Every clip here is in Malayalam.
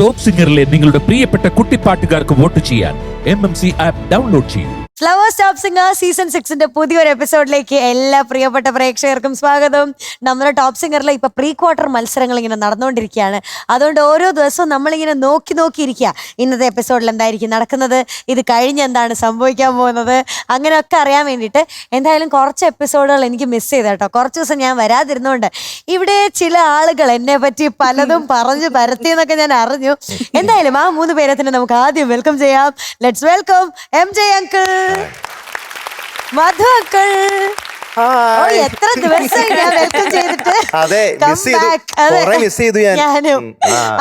ടോപ്പ് സിംഗറിലെ നിങ്ങളുടെ പ്രിയപ്പെട്ട കുട്ടിപ്പാട്ടുകാർക്ക് വോട്ട് ചെയ്യാൻ MMC ആപ്പ് ഡൗൺലോഡ് ചെയ്യൂ. ഫ്ലവേഴ്സ് ടോപ്പ് സിംഗർ സീസൺ 6 പുതിയൊരു എപ്പിസോഡിലേക്ക് എല്ലാ പ്രിയപ്പെട്ട പ്രേക്ഷകർക്കും സ്വാഗതം. നമ്മുടെ ടോപ്പ് സിംഗറിലെ ഇപ്പൊ പ്രീ ക്വാർട്ടർ മത്സരങ്ങൾ ഇങ്ങനെ നടന്നുകൊണ്ടിരിക്കുകയാണ്. അതുകൊണ്ട് ഓരോ ദിവസവും നമ്മളിങ്ങനെ നോക്കിയിരിക്കുക ഇന്നത്തെ എപ്പിസോഡിൽ എന്തായിരിക്കും നടക്കുന്നത്, ഇത് കഴിഞ്ഞ് എന്താണ് സംഭവിക്കാൻ പോകുന്നത്, അങ്ങനെയൊക്കെ അറിയാൻ വേണ്ടിയിട്ട്. എന്തായാലും കുറച്ച് എപ്പിസോഡുകൾ എനിക്ക് മിസ് ചെയ്ത കേട്ടോ. കുറച്ച് ദിവസം ഞാൻ വരാതിരുന്നോണ്ട് ഇവിടെ ചില ആളുകൾ എന്നെ പറ്റി പലതും പറഞ്ഞു പരത്തിയെന്നൊക്കെ ഞാൻ അറിഞ്ഞു. എന്തായാലും ആ 3 പേരെ തന്നെ നമുക്ക് ആദ്യം വെൽക്കം ചെയ്യാം. Let's welcome MJ uncle, Madhu uncle. എത്ര ദിവസമായി ഞാൻ വെൽക്കം ചെയ്തിട്ട്. ഞാനും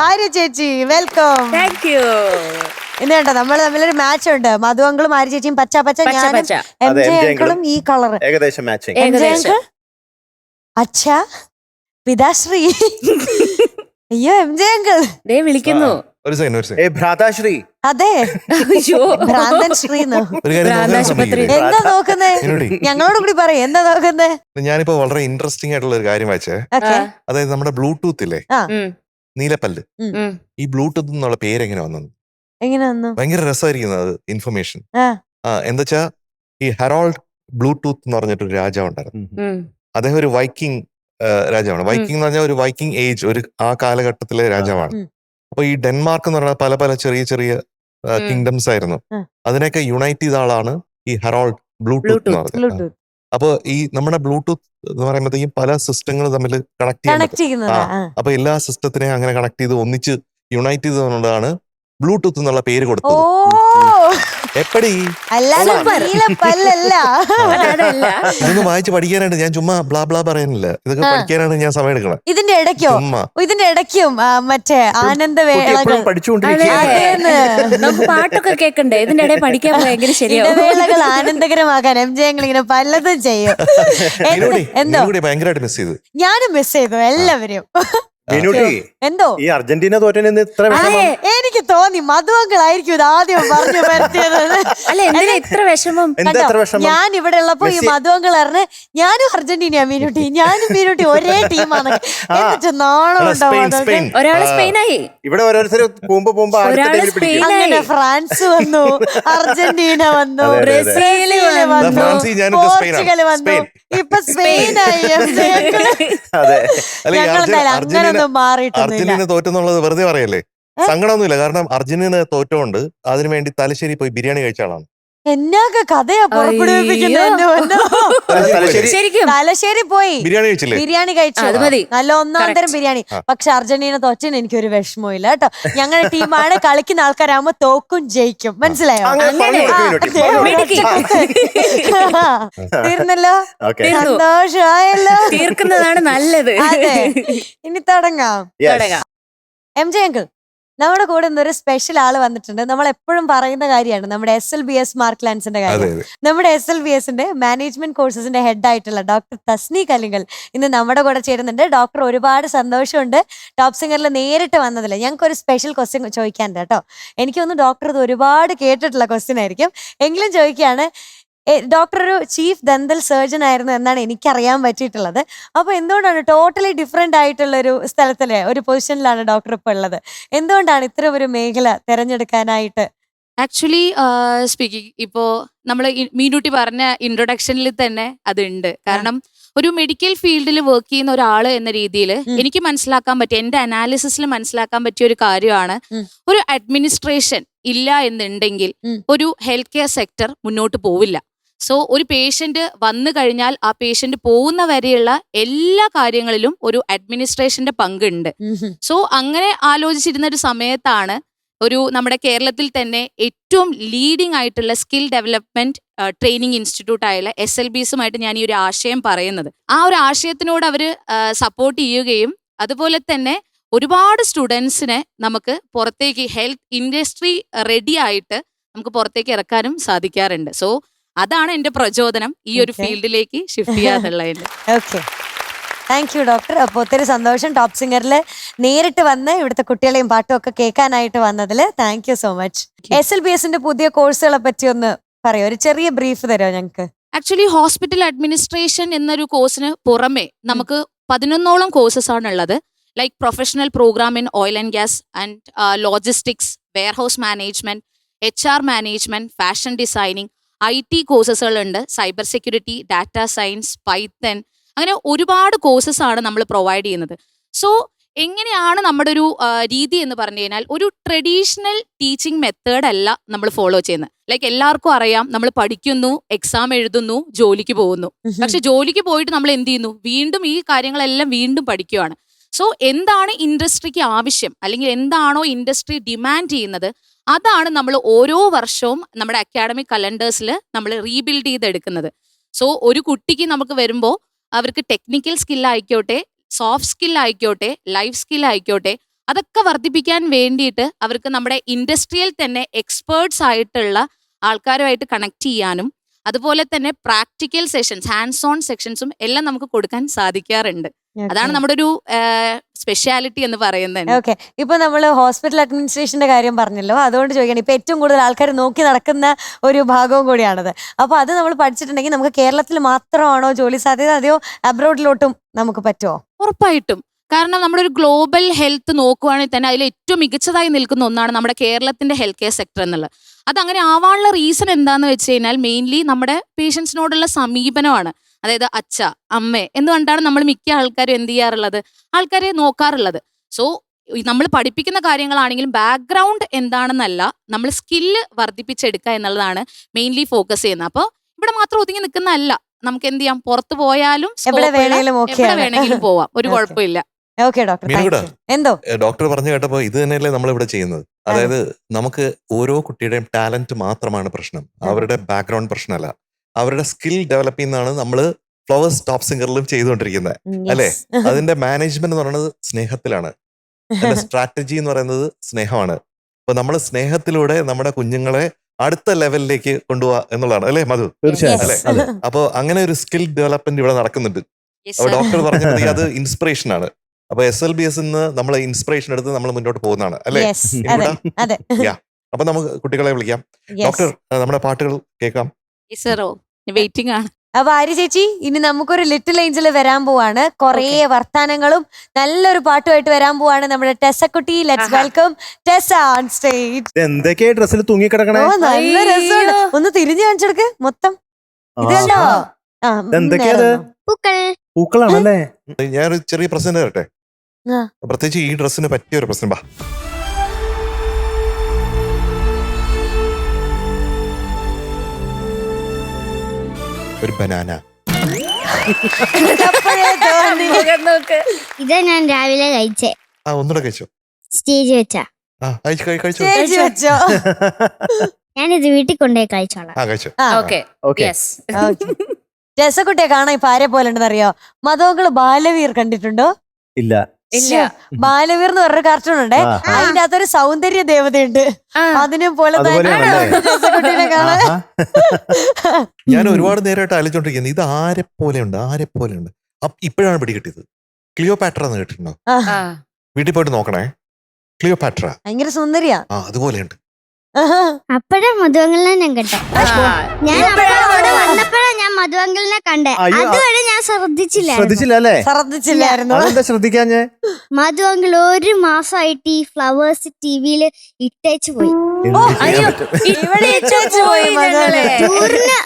ആര്യ ചേച്ചി വെൽക്കം. ഇന്ന് കേട്ടോ നമ്മൾ തമ്മിലൊരു മാച്ച് ഉണ്ട്. മധു അങ്കിളും ആര്യ ചേച്ചിയും പച്ച ഞാനും MJ അങ്കിളും ഈ കളർ ഏകദേശം മാച്ചിങ്. MJ അങ്കിൾ അച്ഛാ പിതാശ്രീ. അയ്യോ MJ അങ്കിൾ വിളിക്കുന്നു. ഭ്രാതാശ്രീ. അതെ, ഭ്രാന്തൻ ശ്രീന്ന്. എന്താ നോക്കുന്നേ? ഞങ്ങളോട് കൂടി പറയും എന്താ നോക്കുന്നേ. ഞാനിപ്പോ വളരെ ഇൻട്രസ്റ്റിംഗ് ആയിട്ടുള്ള ഒരു കാര്യം വായിച്ചേ. അതായത് നമ്മുടെ ബ്ലൂടൂത്ത് ഇല്ലേ, നീലപ്പല്ല്, ഈ ബ്ലൂടൂത്ത് എന്നുള്ള പേര് എങ്ങനെ വന്നത്? എങ്ങനെ വന്നു? ഭയങ്കര രസമായിരിക്കുന്നത് അത് ഇൻഫർമേഷൻ. എന്താ ഈ ഹെറോൾഡ് ബ്ലൂടൂത്ത് എന്ന് പറഞ്ഞിട്ടൊരു രാജാവ് ഉണ്ടായിരുന്നു. അദ്ദേഹം ഒരു വൈക്കിംഗ് രാജാവാണ്. വൈക്കിംഗ് എന്ന് പറഞ്ഞാൽ ഒരു വൈക്കിംഗ് ഏജ്, ഒരു ആ കാലഘട്ടത്തിലെ രാജാവാണ്. അപ്പൊ ഈ ഡെൻമാർക്ക് എന്ന് പറഞ്ഞാൽ പല ചെറിയ കിങ്ഡംസ് ആയിരുന്നു. അതിനെയൊക്കെ യുണൈറ്റ് ചെയ്ത ആളാണ് ഈ ഹെറോൾഡ് ബ്ലൂടൂത്ത് എന്ന് പറഞ്ഞത്. അപ്പൊ ഈ നമ്മുടെ ബ്ലൂടൂത്ത് എന്ന് പറയുമ്പോഴത്തേക്കും പല സിസ്റ്റങ്ങൾ തമ്മിൽ കണക്ട് ചെയ്യുന്നത്. അപ്പൊ എല്ലാ സിസ്റ്റത്തിനെയും അങ്ങനെ കണക്ട് ചെയ്ത് ഒന്നിച്ച് യുണൈറ്റ് ചെയ്തതുകൊണ്ടാണ് ബ്ലൂടൂത്ത് എന്നുള്ള പേര് കൊടുത്തത്. എപ്പടി ഇതൊന്ന് വായിച്ച് പഠിക്കാനായിട്ട് ഞാൻ ചുമ്മാ ബ്ലാ ബ്ലാ പറയാനില്ല, ഇതൊക്കെ പഠിക്കാനാണ് ഞാൻ സമയം എടുക്കണം. ഇതിന്റെ ഇടയ്ക്കും മറ്റേ ആനന്ദവേളകൾ പാട്ടൊക്കെ കേൾക്കണ്ടേ, ഇതിന്റെ ഇടയിൽ പഠിക്കാൻ ഭയങ്കര ശരിയാവേളകൾ ആനന്ദകരമാക്കാൻ MJ ഇങ്ങനെ പലതും ചെയ്യും. എന്തോ ഭയങ്കരമായിട്ട് മിസ് ചെയ്തു. ഞാനും മിസ് ചെയ്തു എല്ലാവരും. എന്തോ ഈ അർജന്റീന തോറ്റന് ഇത്ര എനിക്ക് തോന്നി മധുവങ്കളായിരിക്കും ഇത് ആദ്യം പറഞ്ഞു പറ്റിയത്. ഇത്ര വിഷമം. ഞാൻ ഇവിടെ ഉള്ളപ്പോ ഈ മധുവങ്കൾ അറിഞ്ഞ് ഞാനും അർജന്റീന മീനുട്ടി, ഞാനും മീനുട്ടി ഒരേ ടീമാണ്. എന്നിട്ട് നാണമുണ്ടാവും. ഒരാള് സ്പെയിനായി, ഇവിടെ ഓരോരുത്തർ അങ്ങനെ ഫ്രാൻസ് വന്നു, അർജന്റീന വന്നു, ബ്രസീല് വന്നു, പോർച്ചുഗൽ വന്നു, ഇപ്പൊ സ്പെയിനായി. അങ്ങനെ അർജന്റീന തോറ്റെന്നുള്ളത് വെറുതെ പറയല്ലേ, സങ്കടമൊന്നുമില്ല. കാരണം അർജന്റീന തോറ്റോണ്ട് അതിനുവേണ്ടി തലശ്ശേരി പോയി ബിരിയാണി കഴിച്ച ആളാണ്. എന്നൊക്കെ കഥയാ പുറപ്പെടുവിപ്പിക്കുന്നത്. തലശ്ശേരി പോയി ബിരിയാണി കഴിച്ചു, നല്ല ഒന്നാം തരം ബിരിയാണി. പക്ഷെ അർജന്റീന തോറ്റന് എനിക്കൊരു വിഷമവും ഇല്ല കേട്ടോ. ഞങ്ങളുടെ ടീമാണ്, കളിക്കുന്ന ആൾക്കാരാകുമ്പോ തോക്കും ജയിക്കും, മനസ്സിലായോ? തീർന്നല്ലോ, സന്തോഷമായല്ലോ. തീർക്കുന്നതാണ് നല്ലത്. അതെ, ഇനി തുടങ്ങാം. MJ അങ്കിൾ, നമ്മുടെ കൂടെ ഇന്നൊരു സ്പെഷ്യൽ ആള് വന്നിട്ടുണ്ട്. നമ്മൾ എപ്പോഴും പറയുന്ന കാര്യമാണ് നമ്മുടെ SLBS മാർക്ക് ലാൻസിന്റെ കാര്യം. നമ്മുടെ SLBSന്റെ മാനേജ്മെന്റ് കോഴ്സസിന്റെ ഹെഡ് ആയിട്ടുള്ള ഡോക്ടർ തസ്നി കലിങ്കൽ ഇന്ന് നമ്മുടെ കൂടെ ചേരുന്നുണ്ട്. ഡോക്ടർ, ഒരുപാട് സന്തോഷമുണ്ട് ടോപ്പ് സിംഗറിൽ നേരിട്ട് വന്നതിൽ. ഞങ്ങൾക്ക് ഒരു സ്പെഷ്യൽ ക്വസ്റ്റ്യൻ ചോദിക്കാനുണ്ട് കേട്ടോ. എനിക്കൊന്ന് ഡോക്ടർ ഇത് ഒരുപാട് കേട്ടിട്ടുള്ള ക്വസ്റ്റ്യൻ ആയിരിക്കും, എങ്കിലും ചോദിക്കുകയാണ്. ഡോക്ടർ ഒരു ചീഫ് ദന്തൽ സർജൻ ആയിരുന്നു എന്നാണ് എനിക്കറിയാൻ പറ്റിയിട്ടുള്ളത്. അപ്പൊ എന്തുകൊണ്ടാണ് ടോട്ടലി ഡിഫറെന്റ് ആയിട്ടുള്ള ഒരു സ്ഥലത്തിലെ ഒരു പൊസിഷനിലാണ് ഡോക്ടർ ഇപ്പൊ ഉള്ളത്? എന്തുകൊണ്ടാണ് ഇത്ര ഒരു മേഖല തെരഞ്ഞെടുക്കാനായിട്ട്? ആക്ച്വലി സ്പീക്കിംഗ്, ഇപ്പോ നമ്മൾ മീനൂട്ടി പറഞ്ഞ ഇൻട്രൊഡക്ഷനിൽ തന്നെ അതുണ്ട്. കാരണം ഒരു മെഡിക്കൽ ഫീൽഡിൽ വർക്ക് ചെയ്യുന്ന ഒരാള് എന്ന രീതിയിൽ എനിക്ക് മനസ്സിലാക്കാൻ പറ്റിയ, എന്റെ അനാലിസിസിൽ മനസ്സിലാക്കാൻ പറ്റിയ ഒരു കാര്യമാണ്, ഒരു അഡ്മിനിസ്ട്രേഷൻ ഇല്ല എന്നുണ്ടെങ്കിൽ ഒരു ഹെൽത്ത് കെയർ സെക്ടർ മുന്നോട്ട് പോവില്ല. സോ ഒരു പേഷ്യന്റ് വന്നു കഴിഞ്ഞാൽ ആ പേഷ്യന്റ് പോകുന്ന വരെയുള്ള എല്ലാ കാര്യങ്ങളിലും ഒരു അഡ്മിനിസ്ട്രേഷന്റെ പങ്കുണ്ട്. സോ അങ്ങനെ ആലോചിച്ചിരുന്ന ഒരു സമയത്താണ് നമ്മുടെ കേരളത്തിൽ തന്നെ ഏറ്റവും ലീഡിംഗ് ആയിട്ടുള്ള സ്കിൽ ഡെവലപ്മെന്റ് ട്രെയിനിങ് ഇൻസ്റ്റിറ്റ്യൂട്ട് ആയുള്ള SLBSുമായിട്ട് ഞാൻ ഈ ഒരു ആശയം പറയുന്നത്. ആ ഒരു ആശയത്തിനോട് അവർ സപ്പോർട്ട് ചെയ്യുകയും അതുപോലെ തന്നെ ഒരുപാട് സ്റ്റുഡൻസിനെ നമുക്ക് പുറത്തേക്ക് ഹെൽത്ത് ഇൻഡസ്ട്രി റെഡി ആയിട്ട് നമുക്ക് പുറത്തേക്ക് ഇറക്കാനും സാധിക്കാറുണ്ട്. സോ അതാണ് എന്റെ പ്രചോദനം ഈ ഒരു ഫീൽഡിലേക്ക് ഷിഫ്റ്റ് ചെയ്യാന്നുള്ളത്. Okay, thank you doctor. അപ്പോൾ ഒത്തിരി സന്തോഷം ടോപ്പ് സിംഗറിൽ നേരിട്ട് വന്ന് ഇവിടുത്തെ കുട്ടികളെയും പാട്ടും ഒക്കെ കേൾക്കാനായിട്ട് വന്നതിൽ. Thank you so much. SLBSന്റെ പുതിയ കോഴ്സുകളെ പറ്റി ഒന്ന് പറയോ, ഒരു ചെറിയ ബ്രീഫ് തരുമോ ഞങ്ങൾക്ക്? ആക്ച്വലി ഹോസ്പിറ്റൽ അഡ്മിനിസ്ട്രേഷൻ എന്നൊരു കോഴ്സിന് പുറമെ നമുക്ക് 11ഓളം കോഴ്സസ് ആണുള്ളത്. like professional program in oil and gas and logistics, warehouse management, HR management, fashion designing, IT കോഴ്സസുകളുണ്ട്, cyber security, data science, Python, അങ്ങനെ ഒരുപാട് കോഴ്സസ് ആണ് നമ്മൾ പ്രൊവൈഡ് ചെയ്യുന്നത്. സോ എങ്ങനെയാണ് നമ്മുടെ ഒരു രീതി എന്ന് പറഞ്ഞു കഴിഞ്ഞാൽ ഒരു ട്രഡീഷണൽ ടീച്ചിങ് മെത്തേഡ് അല്ല നമ്മൾ ഫോളോ ചെയ്യുന്നത്. ലൈക്ക് എല്ലാവർക്കും അറിയാം, നമ്മൾ പഠിക്കുന്നു, എക്സാം എഴുതുന്നു, ജോലിക്ക് പോകുന്നു. പക്ഷെ ജോലിക്ക് പോയിട്ട് നമ്മൾ എന്ത് ചെയ്യുന്നു? വീണ്ടും ഈ കാര്യങ്ങളെല്ലാം വീണ്ടും പഠിക്കുകയാണ്. സോ എന്താണ് ഇൻഡസ്ട്രിക്ക് ആവശ്യം, അല്ലെങ്കിൽ എന്താണോ ഇൻഡസ്ട്രി ഡിമാൻഡ് ചെയ്യുന്നത്, അതാണ് നമ്മൾ ഓരോ വർഷവും നമ്മുടെ അക്കാഡമിക് കലണ്ടേഴ്സിൽ നമ്മൾ റീബിൽഡ് ചെയ്തെടുക്കുന്നത്. സോ ഒരു കുട്ടിക്ക് നമുക്ക് വരുമ്പോൾ അവർക്ക് ടെക്നിക്കൽ സ്കില്ലായിക്കോട്ടെ, സോഫ്റ്റ് സ്കിൽ ആയിക്കോട്ടെ, ലൈഫ് സ്കിൽ ആയിക്കോട്ടെ, അതൊക്കെ വർദ്ധിപ്പിക്കാൻ വേണ്ടിയിട്ട് അവർക്ക് നമ്മുടെ ഇൻഡസ്ട്രിയിൽ തന്നെ എക്സ്പേർട്സ് ആയിട്ടുള്ള ആൾക്കാരുമായിട്ട് കണക്ട് ചെയ്യാനും, അതുപോലെ തന്നെ പ്രാക്ടിക്കൽ സെഷൻസ്, ഹാൻഡ്സ് ഓൺ സെക്ഷൻസും എല്ലാം നമുക്ക് കൊടുക്കാൻ സാധിക്കാറുണ്ട്. അതാണ് നമ്മുടെ ഒരു സ്പെഷ്യാലിറ്റി എന്ന് പറയുന്നത്. ഓക്കെ, ഇപ്പൊ നമ്മള് ഹോസ്പിറ്റൽ അഡ്മിനിസ്ട്രേഷന്റെ കാര്യം പറഞ്ഞല്ലോ, അതുകൊണ്ട് ചോദിക്കണം. ഇപ്പൊ ഏറ്റവും കൂടുതൽ ആൾക്കാർ നോക്കി നടക്കുന്ന ഒരു ഭാഗവും കൂടിയാണത്. അപ്പൊ അത് നമ്മൾ പഠിച്ചിട്ടുണ്ടെങ്കിൽ നമുക്ക് കേരളത്തിൽ മാത്രമാണോ ജോലി സാധ്യത, അതെയോ അബ്രോഡിലോട്ടും നമുക്ക് പറ്റുമോ? ഉറപ്പായിട്ടും. കാരണം നമ്മുടെ ഒരു ഗ്ലോബൽ ഹെൽത്ത് നോക്കുവാണെങ്കിൽ തന്നെ അതിൽ ഏറ്റവും മികച്ചതായി നിൽക്കുന്ന ഒന്നാണ് നമ്മുടെ കേരളത്തിന്റെ ഹെൽത്ത് കെയർ സെക്ടർ എന്നുള്ളത്. അതങ്ങനെ ആവാനുള്ള റീസൺ എന്താന്ന് വെച്ച് കഴിഞ്ഞാൽ മെയിൻലി നമ്മുടെ പേഷ്യൻസിനോടുള്ള സമീപനമാണ്. അതായത് അച്ഛ, അമ്മ എന്ന് കണ്ടാണ് നമ്മൾ മിക്ക ആൾക്കാരും എന്ത് ചെയ്യാറുള്ളത്, ആൾക്കാരെ നോക്കാറുള്ളത്. സോ നമ്മൾ പഠിപ്പിക്കുന്ന കാര്യങ്ങളാണെങ്കിലും ബാക്ക്ഗ്രൗണ്ട് എന്താണെന്നല്ല, നമ്മൾ സ്കില്ല് വർദ്ധിപ്പിച്ചെടുക്കുക എന്നുള്ളതാണ് മെയിൻലി ഫോക്കസ് ചെയ്യുന്നത്. അപ്പോൾ ഇവിടെ മാത്രം ഒതുങ്ങി നിൽക്കുന്നതല്ല, നമുക്ക് എന്ത് ചെയ്യാം, പുറത്ത് പോയാലും എവിടെ വേണമെങ്കിലും പോവാം, ഒരു കുഴപ്പമില്ല. Okay doctor. എന്തോ ഡോക്ടർ പറഞ്ഞു കേട്ടപ്പോ ഇത് തന്നെയല്ലേ നമ്മൾ ഇവിടെ ചെയ്യുന്നത്. അതായത് നമുക്ക് ഓരോ കുട്ടിയുടെയും ടാലന്റ് മാത്രമാണ് പ്രശ്നം, അവരുടെ ബാക്ക്ഗ്രൗണ്ട് പ്രശ്നമല്ല. അവരുടെ സ്കിൽ ഡെവലപ്പ് ചെയ്യുന്നതാണ് നമ്മൾ ഫ്ലവേഴ്സ് ടോപ്പ് സിംഗറിലും ചെയ്തുകൊണ്ടിരിക്കുന്നത്, അല്ലെ? അതിന്റെ മാനേജ്മെന്റ് എന്ന് പറയുന്നത് സ്നേഹത്തിലാണ്, അതിന്റെ സ്ട്രാറ്റജി എന്ന് പറയുന്നത് സ്നേഹമാണ്. അപ്പൊ നമ്മൾ സ്നേഹത്തിലൂടെ നമ്മുടെ കുഞ്ഞുങ്ങളെ അടുത്ത ലെവലിലേക്ക് കൊണ്ടുപോവാ എന്നുള്ളതാണ്, അല്ലെ മധു? തീർച്ചയായും. അല്ലെ? അപ്പൊ അങ്ങനെ ഒരു സ്കിൽ ഡെവലപ്മെന്റ് ഇവിടെ നടക്കുന്നുണ്ട്. അപ്പൊ ഡോക്ടർ പറഞ്ഞത് അത് ഇൻസ്പിറേഷൻ ആണ്. അപ്പൊ SLBS നമ്മൾ ഇൻസ്പിറേഷൻ എടുത്ത് നമ്മൾ മുന്നോട്ട് പോകുന്നതാണ്, അല്ലെ? അപ്പൊ നമുക്ക് കുട്ടികളെ വിളിക്കാം. ഡോക്ടർ, നമ്മുടെ പാട്ടുകൾ കേൾക്കാം. വെയിറ്റിംഗ് ആണ്. അപ്പൊ ആര്യ ചേച്ചി, ഇനി നമുക്കൊരു ലിറ്റിൽ ഏഞ്ചൽ വരാൻ പോവാണ്. കുറേ വർത്താനങ്ങളും നല്ലൊരു പാട്ടുമായിട്ട് വരാൻ പോവാണ് നമ്മുടെ ടെസ്സക്കുട്ടി. Let's welcome Tessa on stage. എന്തൊക്കെയാ ഡ്രസ്സിൽ തൂങ്ങി കിടക്കണേ? നല്ല രസമുണ്ട്. ഒന്ന് തിരിഞ്ഞു കാണിച്ചെടുക്ക് മൊത്തം. ഇത് കണ്ടോ? എന്തൊക്കെയാ? പൂക്കളാണല്ലേ? ഞാനൊരു ചെറിയ പ്രശ്നം തരട്ടെ, പ്രത്യേകിച്ച് ഈ ഡ്രസ്സിന് പറ്റിയ ഒരു പ്രശ്നം. ഒരു ബനാന. ഇതാ ഞാൻ രാവിലെ കഴിച്ചേ. ഒന്നുകൂടെ കഴിച്ചോ? സ്റ്റേജ് വെച്ചാ കഴിച്ചോ? ഞാനിത് വീട്ടിൽ കൊണ്ടുപോയി കഴിച്ചോളാം. ടെസ്സക്കുട്ടിയെ കാണാൻ ഇപ്പൊ ആരെ പോലെ ഉണ്ടെന്നറിയോ? മധുമകള് ബാലവീർ കണ്ടിട്ടുണ്ടോ? ഇല്ല. ബാലവീർ എന്ന് പറഞ്ഞൊരു കാർട്ടൂൺ ഉണ്ട്, അതിന്റെ അകത്തൊരു സൗന്ദര്യ ദേവതയുണ്ട്. അതിനെ പോലെ ടെസ്സക്കുട്ടീനെ കാണാൻ ഞാൻ ഒരുപാട് നേരമായിട്ട് ആലോചിച്ചോണ്ടിരിക്കുന്നത് ഇത് ആരെ പോലെയുണ്ട്. ഇപ്പോഴാണ് പിടികിട്ടിയത്. ക്ലിയോപാട്ര എന്ന് കേട്ടിട്ടുണ്ടോ? വീട്ടിൽ പോയിട്ട് നോക്കണേ. ക്ലിയോപാട്ര ഭയങ്കര സുന്ദരിയാ. അതുപോലെയുണ്ട്. അപ്പഴേ മധുവങ്കലിനെ ഞാൻ കണ്ടേ. ഞാൻ അവിടെ വന്നപ്പോഴാ ഞാൻ മധുവങ്കലിനെ കണ്ടേ. അതുവരെ ഞാൻ ശ്രദ്ധിച്ചില്ലായിരുന്നു. ശ്രദ്ധിക്കാഞ്ഞേ? മധുവങ്കൽ 1 മാസമായിട്ട് ഈ ഫ്ലവേഴ്സ് ടിവിയിൽ ഇട്ടേച്ചു പോയി. ടൂറിന്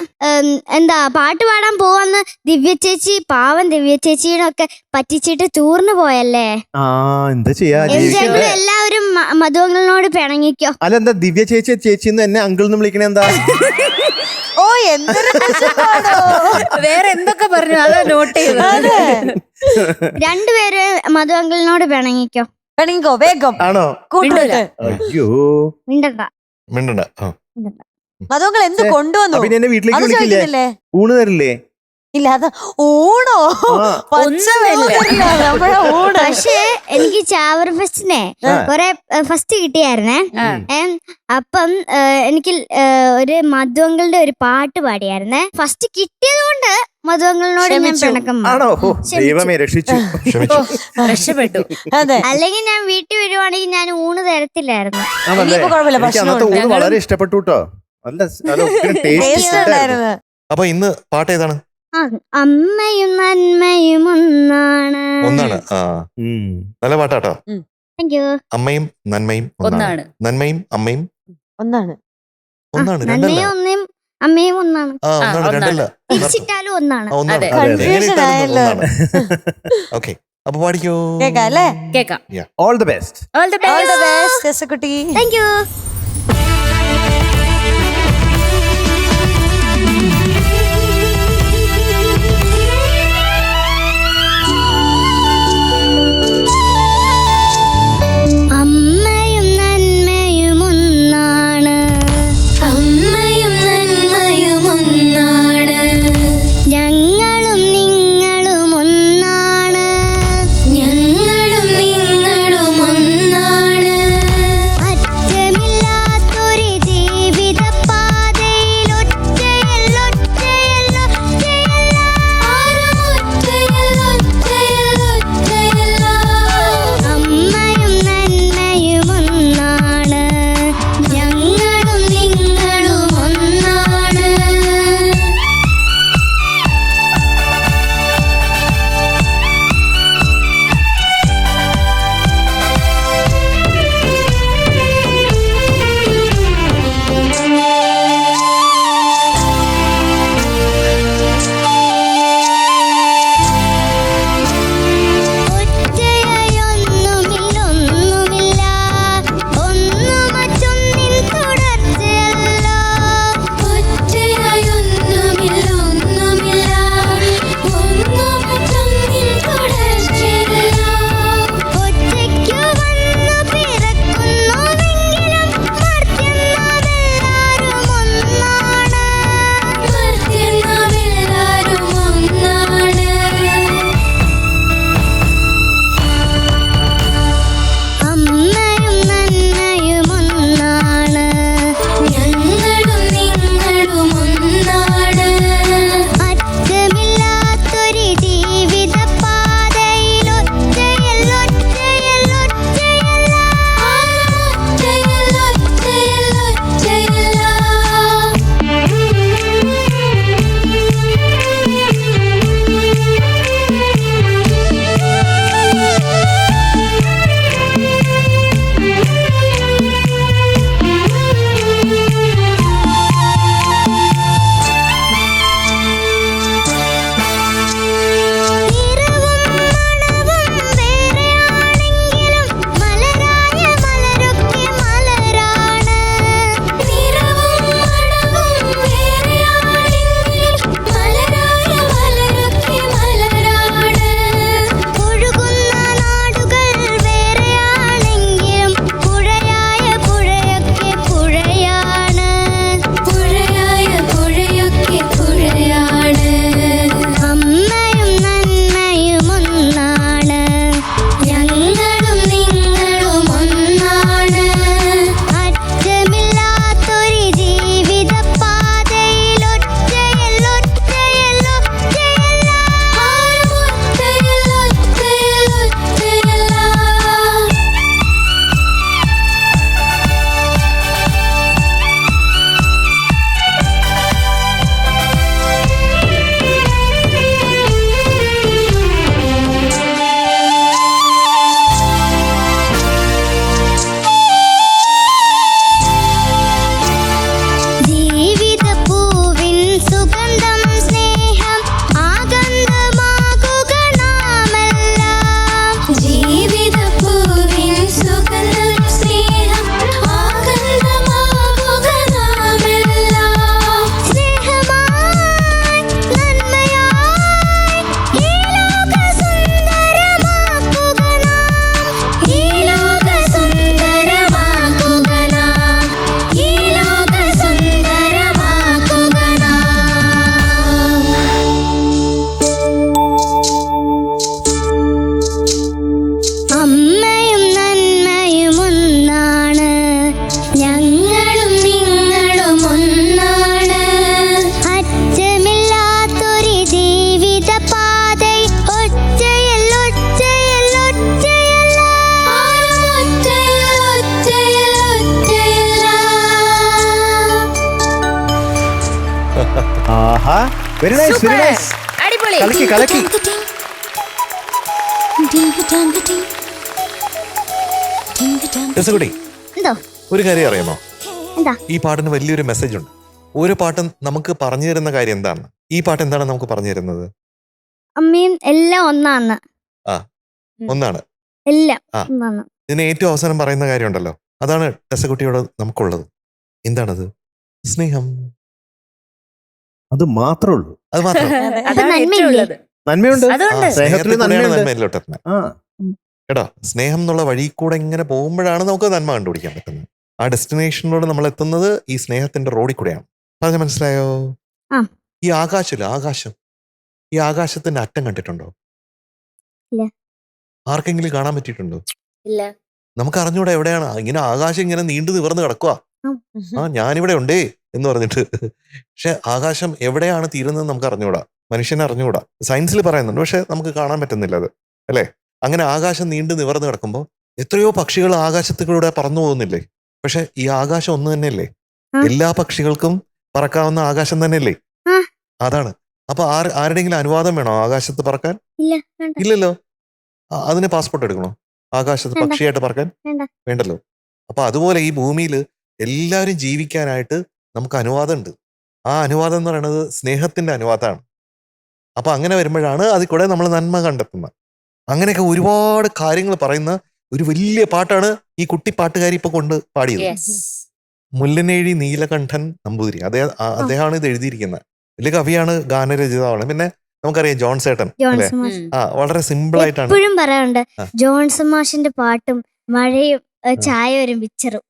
എന്താ പാട്ട് പാടാൻ പോവാന്ന് ദിവ്യ ചേച്ചി, പാവം ദിവ്യ ചേച്ചിയുടെ പറ്റിച്ചിട്ട് ടൂറിന് പോയല്ലേ. എന്താ ചെയ്യാ? എല്ലാവരും മധുവങ്കലിനോട് പിണങ്ങിക്കോ. അല്ലെന്താ ദിവ്യ ചേച്ചിന്ന് എന്നെ അങ്കിൾ എന്ന് വിളിക്കണേ എന്താ? ഓ, എന്തൊരു വേറെ എന്തൊക്കെ പറഞ്ഞു അതാ നോട്ട് ചെയ്തത്. രണ്ടുപേര് മധുവങ്കലിനോട് പിണങ്ങിക്കോ. പിണങ്ങിക്കോ വേഗം. ആണോ? കൂട്ടിട്ട്. അയ്യോ, മിണ്ടണ്ട. മധുമകൾ എന്ത് കൊണ്ടുവന്നു? പിന്നെ എന്നെ വീട്ടിലേക്ക് വിളിക്കില്ലേ? ഊണ് തരില്ലേ? ഇല്ല, അത് ഊണോ? പക്ഷേ എനിക്ക് ചാവർ ഫെസ്റ്റിനെ കൊറേ ഫസ്റ്റ് കിട്ടിയായിരുന്നേ. അപ്പം എനിക്ക് ഒരു മധുവങ്കളുടെ ഒരു പാട്ട് പാടിയായിരുന്നേ. ഫസ്റ്റ് കിട്ടിയത് കൊണ്ട് മധുവങ്കളിനോട് ഞാൻ പിണക്കം രക്ഷപ്പെട്ടു. അല്ലെങ്കിൽ ഞാൻ വീട്ടിൽ വരുവാണെങ്കിൽ ഞാൻ ഊണ് തരത്തില്ലായിരുന്നു. വളരെ ഇഷ്ടപ്പെട്ടു കേട്ടോ. അപ്പൊ ഇന്ന് പാട്ട് ഏതാണ്? അമ്മയും നന്മയും ഒന്നാണ്. ഒന്നാണ്. ആ നല്ല പാട്ടാട്ടോ. Thank you. അമ്മയും നന്മയും ഒന്നാണ്. നന്മയും അമ്മയും ഒന്നാണ്. ഒന്നാണ്. രണ്ടല്ല. നന്മയും ഒന്നും അമ്മയും ഒന്നാണ്. ആ ഒന്നാണ്, രണ്ടല്ല. തിരിച്ചിട്ടാലും ഒന്നാണ്. ഒന്നാണ്. Confusion ആയല്ലോ. ഓക്കെ, അപ്പൊ പാടിക്കോ. കേക്കാം അല്ലേ? കേക്കാം. All the best. All the All the best. best, ജെസ്സിക്കുട്ടി. Thank you. അമ്മയും നന്മയും ഒന്നാണ്. അമ്മയും നന്മയും ഒന്നാണ്. ഞങ്ങളും നിങ്ങളും ഒന്നാണ്. ഞങ്ങളും നിങ്ങളും ഒന്നാണ്. അറ്റമില്ല ആഹാ വെരി നൈസ് വെരി നൈസ്. അടിപൊളി. കലക്കി കലക്കി. രസകുടി, എന്തോ ഒരു കാര്യം അറിയാമോ? എന്താ? ഈ പാട്ടിന് വലിയൊരു മെസ്സേജ് ഉണ്ട്. ഓരോ പാട്ടും നമുക്ക് പറഞ്ഞു തരുന്ന കാര്യം എന്താണ്? ഈ പാട്ട് എന്താണ് നമുക്ക് പറഞ്ഞു തരുന്നത്? അമ്മയും എല്ലാം ഒന്നാന്ന്. ഒന്നാണ് എല്ലാം ആ. ഒന്നാന്ന്. ഇതിന് ഏറ്റവും അവസാനം പറയുന്ന കാര്യമുണ്ടല്ലോ, അതാണ് ടെസക്കുട്ടിയോട് നമുക്കുള്ളത്. എന്താണത്? സ്നേഹം. അത് മാത്രമേ ഉള്ളൂ. അത് മാത്രം. അതാണ് ഏറ്റവും നന്മയില്ലേ? ഉള്ളത്. നന്മയുണ്ട്. അതുകൊണ്ട് സ്നേഹത്തിൽ നന്മയുണ്ട്. നന്മയിലോട്ട് എത്തുന്നത് ആ കേട്ടോ. സ്നേഹം എന്നുള്ള വഴി കൂടെ ഇങ്ങനെ പോകുമ്പോഴാണ് നമുക്ക് നന്മ കണ്ടുപിടിക്കാൻ പറ്റുന്നത്. ആ ഡെസ്റ്റിനേഷനിലൂടെ നമ്മൾ എത്തുന്നത് ഈ സ്നേഹത്തിന്റെ റോഡിൽ കൂടെയാണ്. പറഞ്ഞ മനസ്സിലായോ? ആ. ഈ ആകാശമില്ല, ആകാശം, ഈ ആകാശത്തിന്റെ അറ്റം കണ്ടിട്ടുണ്ടോ? ഇല്ല. ആർക്കെങ്കിലും കാണാൻ പറ്റിയിട്ടുണ്ടോ? ഇല്ല. നമുക്ക് അറിഞ്ഞൂടെ എവിടെയാണ്. ഇങ്ങനെ ആകാശം ഇങ്ങനെ നീണ്ടു നിവർന്ന് കിടക്കുക. ആ ഞാനിവിടെ ഉണ്ടേ എന്ന് പറഞ്ഞിട്ട്. പക്ഷെ ആകാശം എവിടെയാണ് തീരുന്നത് നമുക്ക് അറിഞ്ഞൂടാ, മനുഷ്യനെ അറിഞ്ഞുകൂടാ. സയൻസിൽ പറയുന്നുണ്ട്, പക്ഷെ നമുക്ക് കാണാൻ പറ്റുന്നില്ല അത്, അല്ലേ? അങ്ങനെ ആകാശം നീണ്ടു നിവർന്ന് കിടക്കുമ്പോൾ എത്രയോ പക്ഷികൾ ആകാശത്തിലൂടെ പറന്നു പോകുന്നില്ലേ? പക്ഷെ ഈ ആകാശം ഒന്ന് തന്നെയല്ലേ? എല്ലാ പക്ഷികൾക്കും പറക്കാവുന്ന ആകാശം തന്നെയല്ലേ? അതാണ്. അപ്പൊ ആരുടെങ്കിലും അനുവാദം വേണോ ആകാശത്ത് പറക്കാൻ? ഇല്ല, വേണ്ട. ഇല്ലല്ലോ. അതിന് പാസ്പോർട്ട് എടുക്കണോ ആകാശത്ത് വേണ്ട. പക്ഷിയായിട്ട് പറക്കാൻ? വേണ്ട. വേണ്ടല്ലോ. അപ്പൊ അതുപോലെ ഈ ഭൂമിയിൽ എല്ലാവരും ജീവിക്കാനായിട്ട് നമുക്ക് അനുവാദം ഉണ്ട്. ആ അനുവാദം എന്ന് പറയുന്നത് സ്നേഹത്തിന്റെ അനുവാദമാണ്. അപ്പൊ അങ്ങനെ വരുമ്പോഴാണ് അതിൽ കൂടെ നമ്മൾ നന്മ കണ്ടെത്തുന്നത്. അങ്ങനെയൊക്കെ ഒരുപാട് കാര്യങ്ങൾ പറയുന്ന ഒരു വലിയ പാട്ടാണ് ഈ കുട്ടി പാട്ടുകാരി ഇപ്പൊ കൊണ്ട് പാടിയത്. മുല്ലനേഴി നീലകണ്ഠൻ നമ്പൂതിരി. അദ്ദേഹമാണ് ഇത് എഴുതിയിരിക്കുന്നത്. വലിയ കവിയാണ്, ഗാനരചിതാവാണ്. പിന്നെ നമുക്കറിയാം ജോൺസേട്ടൻ അല്ലേ? ജോൺസൺ മാഷ് വളരെ സിമ്പിൾ ആയിട്ടാണ്. എപ്പോഴും പറയാറുണ്ട് ആ. ജോൺസൺ മാഷിന്റെ പാട്ടും മഴയും ചായ വരും പിക്ചറും.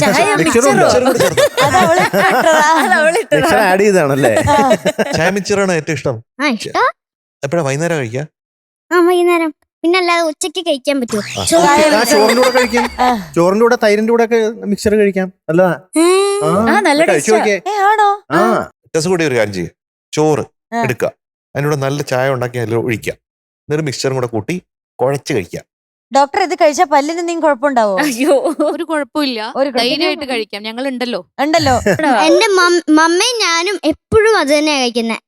ചായ മിക്സറും ഉണ്ടോ? മിക്സറോ? അത് അവള് ഇട്ടതാ. അത് അവളിട്ടതാ. Mixer add ചെയ്താണല്ലേ? ചായ മിച്ചറാണ് ഏറ്റവും ഇഷ്ടം. ആ ഇഷ്ടം. എപ്പോഴാ വൈകുന്നേരം കഴിക്കുക? ആ വൈകുന്നേരം. പിന്നെ അല്ലാതെ ഉച്ചക്ക് കഴിക്കാൻ പറ്റുമോ? ആ, ചോറിന്റെ കൂടെ കഴിക്കാം. ചോറിന്റെ കൂടെ തൈരിന്റെ കൂടെ ഒക്കെ മിക്സർ കഴിക്കാം. അല്ല നല്ല കഴിച്ചു ടേസ്റ്റാ. നോക്കിയേ. ആണോ? ആ കൂടി ഒരു കാര്യം ചെയ്യും. ചോറ് ആ. എടുക്കുക, അതിനൂടെ നല്ല ചായ ഉണ്ടാക്കി അതിൽ ഒഴിക്കുക, എന്നിട്ട് മിക്സറും കൂടെ കൂട്ടി കുഴച്ച് കഴിക്കുക. ഡോക്ടർ ഇത് കഴിച്ചാൽ പല്ലിന് എന്തെങ്കിലും കുഴപ്പമുണ്ടാവോ? അയ്യോ. ഒരു കുഴപ്പമില്ല, ഒരു കുഴപ്പം- ധൈര്യമായിട്ട് കഴിക്കാം, ഞങ്ങൾ ഉണ്ടല്ലോ. ഉണ്ടല്ലോ. എന്റെ മമ്മയും ഞാനും എപ്പോഴും അത് തന്നെയാ കഴിക്കുന്നത്.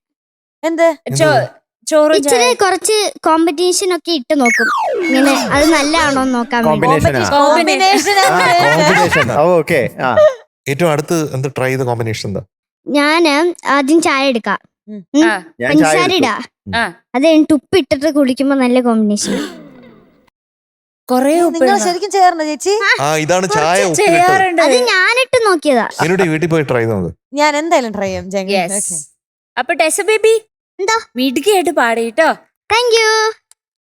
എന്ത്? ചോറും ഇച്ചിരി കുറച്ച് കോമ്പറ്റീഷൻ ഒക്കെ ഇട്ട് നോക്കും, ഇങ്ങനെ അത് നല്ലതാണോ നോക്കാൻ വേണ്ടി. കോമ്പിനേഷനാ. Combination combination. ഓക്കെ. ആ ഏറ്റവും അടുത്ത് എന്ത് ട്രൈ ചെയ്ത കോമ്പിനേഷൻ എന്താ? ഞാന് ആദ്യം ചായ എടുക്കാം, ഞാൻ ചായ പഞ്ചസാര എടുത്തു. ഇടാ, ആ. അത് കഴിഞ്ഞിട്ട് ഉപ്പ് ഇട്ടിട്ട് കുടിക്കുമ്പോ നല്ല കോമ്പിനേഷൻ. കൊറേ നിങ്ങൾ ശരിക്കും ചേർന്നോ ചേച്ചി? ഇതാണ് ചായ ഉപ്പിലിട്ടത്. ചെയ്യാറുണ്ട്. അത് ഞാനിട്ട് നോക്കിയതാ. ഇതിനോട് വീട്ടിൽ പോയി ട്രൈ ചെയ്തത്. ഞാൻ എന്തായാലും ട്രൈ ചെയ്യാം ജംഗി. Yes. Okay. അപ്പൊ ടെസ ബേബി എന്താ? മിടുക്കിയായിട്ട് പാടിട്ടോ. Thank you.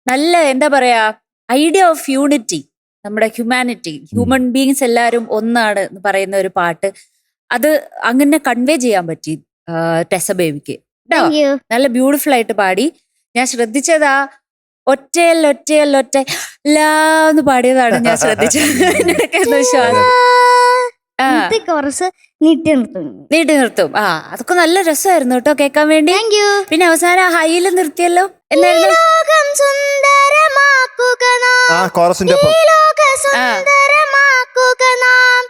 നല്ല എന്താ പറയാ ഐഡിയ ഓഫ് യൂണിറ്റി, നമ്മുടെ ഹ്യൂമാനിറ്റി, ഹ്യൂമൻ ബീങ്സ് എല്ലാവരും ഒന്നാണ് എന്ന് പറയുന്ന ഒരു പാട്ട്, അത് അങ്ങനെ കൺവേ ചെയ്യാൻ പറ്റി ടെസ ബേബിക്ക്. Thank you. നല്ല ബ്യൂട്ടിഫുൾ ആയിട്ട് പാടി. ഞാൻ ശ്രദ്ധിച്ചതാ ഒറ്റയൽ ഒറ്റയൽ ഒറ്റ ലാന്ന് പാടിയതാണ് ഞാൻ ശ്രദ്ധിച്ചത്. ഇടയ്ക്കൊന്ന് ശ്വാസം കുറച്ച് നീട്ടി നിർത്തും. നീട്ടി നിർത്തും. അതൊക്കെ നല്ല രസമായിരുന്നു കേട്ടോ കേൾക്കാൻ വേണ്ടി. Thank you. പിന്നെ അവസാനം ഹൈയിൽ നിർത്തിയല്ലോ. എന്തായിരുന്നു? ലോകം സുന്ദരമാക്കുക നാം, ആ കോറസിന്റെ ഒപ്പം. ഈ ലോക സുന്ദരമാക്കുക നാം,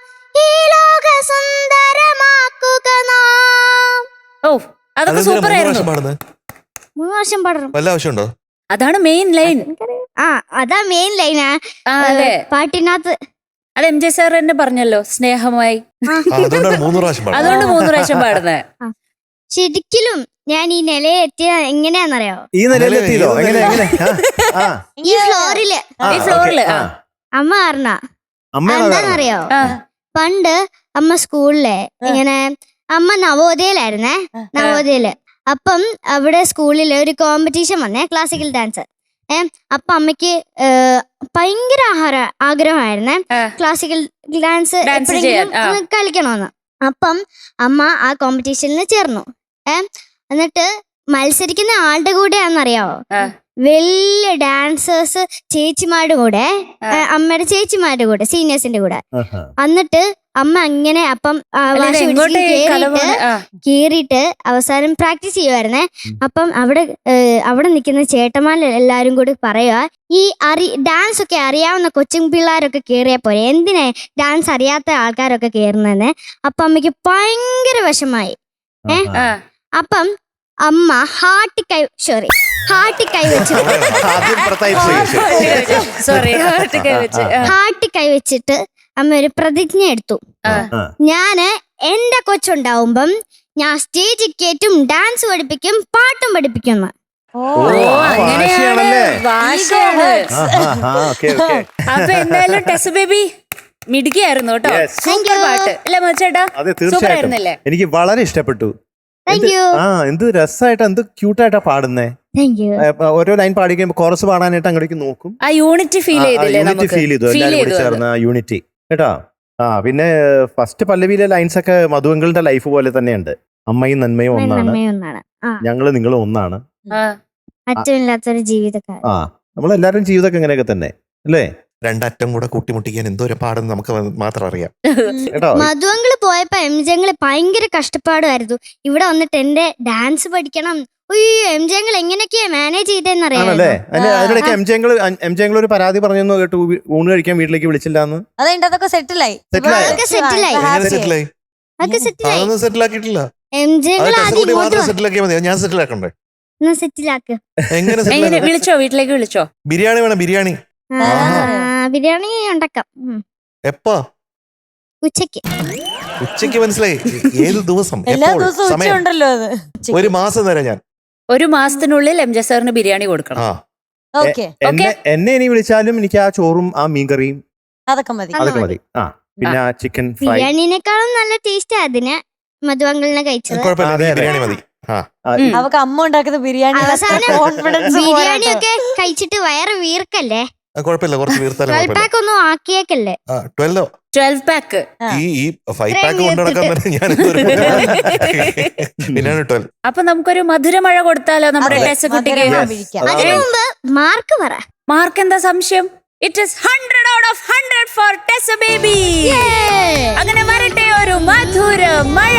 ഈ ലോക സുന്ദരമാക്കുക നാം. ഓ അതൊക്കെ സൂപ്പർ ആയിരുന്നു. പാടുന്നത് 3 വർഷം പാടണം. വല്ല ആവശ്യമുണ്ടോ? അതാണ് മെയിൻ ലൈൻ. അതാ മെയിൻ ലൈനാ അതെ, പാട്ടിനകത്ത്. അത് എം ജെ സാർ തന്നെ പറഞ്ഞല്ലോ, സ്നേഹമായി. അതുകൊണ്ടാണ് 3 പ്രാവശ്യം പാടുന്നത്. അതുകൊണ്ട് 3 പ്രാവശ്യം പാടുന്നത്. ശരിക്കും ഞാൻ ഈ നിലയിൽ എത്തിയ എങ്ങനെയാന്നറിയോ? ഈ നിലയിലെത്തിയല്ലോ. എങ്ങനെ എങ്ങനെ? ആ, ആ. ഈ ഫ്ലോറില് ആ, ഈ ഫ്ലോറില്. ഓക്കേ. ആ. അമ്മ പറഞ്ഞ അമ്മയാണോ കാരണം? എന്താന്നറിയോ? ആ. പണ്ട് അമ്മ സ്കൂളില് ഇങ്ങനെ, അമ്മ നവോദയയിലായിരുന്നേ, നവോദയയില്. അപ്പം അവിടെ സ്കൂളില് ഒരു കോമ്പറ്റീഷൻ വന്നേ, ക്ലാസിക്കൽ ഡാൻസ്. അപ്പൊ അമ്മയ്ക്ക് ഭയങ്കര ആഗ്രഹമായിരുന്നേ ക്ലാസിക്കൽ ഡാൻസ് എപ്പോഴെങ്കിലും കളിക്കണമെന്ന്. അപ്പം അമ്മ ആ കോമ്പറ്റീഷനിൽ ചേർന്നു. എന്നിട്ട് മത്സരിക്കുന്ന ആളുടെ കൂടെയാണെന്നറിയാവോ? വലിയ ഡാൻസേഴ്സ് ചേച്ചിമാരുടെ കൂടെ, അമ്മയുടെ ചേച്ചിമാരുടെ കൂടെ, സീനിയേഴ്സിന്റെ കൂടെ. എന്നിട്ട് അമ്മ അങ്ങനെ അപ്പം വാശി പിടിച്ച് കേറിയിട്ട് അവസാനം പ്രാക്ടീസ് ചെയ്യുമായിരുന്നേ. അപ്പം അവിടെ നിൽക്കുന്ന ചേട്ടന്മാർ എല്ലാരും കൂടി പറയുക, ഈ ഡാൻസ് ഒക്കെ അറിയാവുന്ന കൊച്ചു പിള്ളേരൊക്കെ കേറിയാ പോരെ, എന്തിനാ ഡാൻസ് അറിയാത്ത ആൾക്കാരൊക്കെ കേറുന്നതെന്ന്. അപ്പൊ അമ്മയ്ക്ക് ഭയങ്കര വിഷമായി. അപ്പം അമ്മ ഹാർട്ട് കൈ വെച്ചിട്ട് ആദ്യം സോറി ഹാർട്ട് കൈ വെച്ചിട്ട് അമ്മ ഒരു പ്രതിജ്ഞ എടുത്തു. ഞാന് എന്റെ കൊച്ചുണ്ടാവുമ്പം ഞാൻ സ്റ്റേജിൽ കയറ്റും, ഡാൻസ് പഠിപ്പിക്കും, പാട്ടും പഠിപ്പിക്കും. വാശിയാണല്ലേ? അപ്പൊ എന്തായാലും ടെസ് ബേബി മിടുക്കിയായിരുന്നു കേട്ടോ. Yes. സൂപ്പർ പാട്ട് അല്ലേ മച്ചേട്ടാ? അതെ, സൂപ്പർ തീർച്ചയായിട്ടും ആയിരുന്നല്ലേ? എനിക്ക് വളരെ ഇഷ്ടപ്പെട്ടു. Thank you. എന്ത് രസമായിട്ട്, എന്ത് ക്യൂട്ടായിട്ടാ പാടുന്നേ. Thank you. ഓരോ ലൈൻ പാടി കഴിയുമ്പോൾ കോറസ് പാടാനായിട്ട് അങ്ങോട്ടേക്ക് നോക്കും. ആ യൂണിറ്റി ഫീൽ ചെയ്തില്ലേ? യൂണിറ്റി ഫീൽ ചെയ്തു, എല്ലാവരും കൂടി ചേർന്ന യൂണിറ്റി കേട്ടോ. പിന്നെ ഫസ്റ്റ് പല്ലവിയിലെ ലൈൻസ് ഒക്കെ മധുവങ്കളുടെ ലൈഫ് പോലെ തന്നെയുണ്ട്. അമ്മയും നന്മയും ഒന്നാണ്, ഞങ്ങള് നിങ്ങളും ഒന്നാണ്, അറ്റമില്ലാത്തൊരു ജീവിതക്കാരൻ. നമ്മളെല്ലാരും ജീവിതമൊക്കെ ഇങ്ങനെയൊക്കെ തന്നെ അല്ലേ? രണ്ടറ്റം കൂടെ കൂട്ടിമുട്ടിക്കാൻ എന്തോരം പാടും നമുക്ക് മാത്രം അറിയാം കേട്ടോ. മധുവങ്കള് പോയപ്പോ എംജങ്ങള് ഭയങ്കര കഷ്ടപ്പാടുമായിരുന്നു. ഇവിടെ വന്നിട്ട് എന്റെ ഡാൻസ് പഠിക്കണം. എംജങ്ങൾ എങ്ങനെയൊക്കെയാ മാനേജ് ചെയ്തെന്നറിയാം. ആണല്ലേ? അതിനിടയ്ക്ക് എംജങ്ങൾ ഒരു പരാതി പറഞ്ഞു കേട്ടു, ഊണ് കഴിക്കാൻ വീട്ടിലേക്ക് വിളിച്ചില്ല എന്ന്. അതൊക്കെ സെറ്റിലായി. സെറ്റിൽ ആക്കിയിട്ടില്ല. എംജങ്ങൾ ആദ്യം സെറ്റിൽ ആക്കിയാൽ മതി, ഞാൻ സെറ്റിൽ ആക്കണ്ടേ? സെറ്റിലാക്ക്. എങ്ങനെ വിളിച്ചോ? വീട്ടിലേക്ക് വിളിച്ചോ? ബിരിയാണി വേണം, ബിരിയാണി. ബിരിയാണി ഉണ്ടാക്കാം. എപ്പാ? ഉച്ചക്ക് മനസ്സിലായി. ഏത് ദിവസം? എല്ലാ ദിവസവും സമയം? ഉണ്ടല്ലോ അത്. ഒരു മാസം തരാം ഞാൻ. ഒരു മാസത്തിനുള്ളിൽ എം ജെ സാറിന് ബിരിയാണി കൊടുക്കണം. ഓക്കെ, എന്നെ ഇനി വിളിച്ചാലും എനിക്ക് ആ ചോറും ആ മീൻകറിയും അതൊക്കെ മതി. മതി. പിന്നെ ആ ചിക്കൻ ഫ്രൈ. ബിരിയാണിനേക്കാളും നല്ല ടേസ്റ്റ് അതിന് മധുവങ്കളിനെ കഴിച്ചത്. കുഴപ്പമില്ല, ബിരിയാണി മതി. അവക്ക് അമ്മ ഉണ്ടാക്കുന്ന ബിരിയാണി കോൺഫിഡൻസ് ബിരിയാണിയൊക്കെ കഴിച്ചിട്ട് വയറ് വീർക്കല്ലേ? കുഴപ്പമില്ല, കുറച്ച് വീർത്താലും 12 പാക്ക് ഒന്നും ആക്കിയേക്കല്ലേ? 12 പാക്ക്. ഈ 5 പാക്ക് കൊണ്ട് നടക്കാൻ തന്നെ ഞാൻ പിന്നെയാണ് 12. അപ്പൊ നമുക്കൊരു മധുരമഴ കൊടുത്താലോ നമ്മുടെ ടെസ് കുട്ടിക്ക്? അതിനു മുമ്പ് മാർക്ക് പറ. മാർക്ക് എന്താ സംശയം? It is 100 out of 100 for this baby. അങ്ങനെ വരട്ടെ ഒരു മധുര മഴ.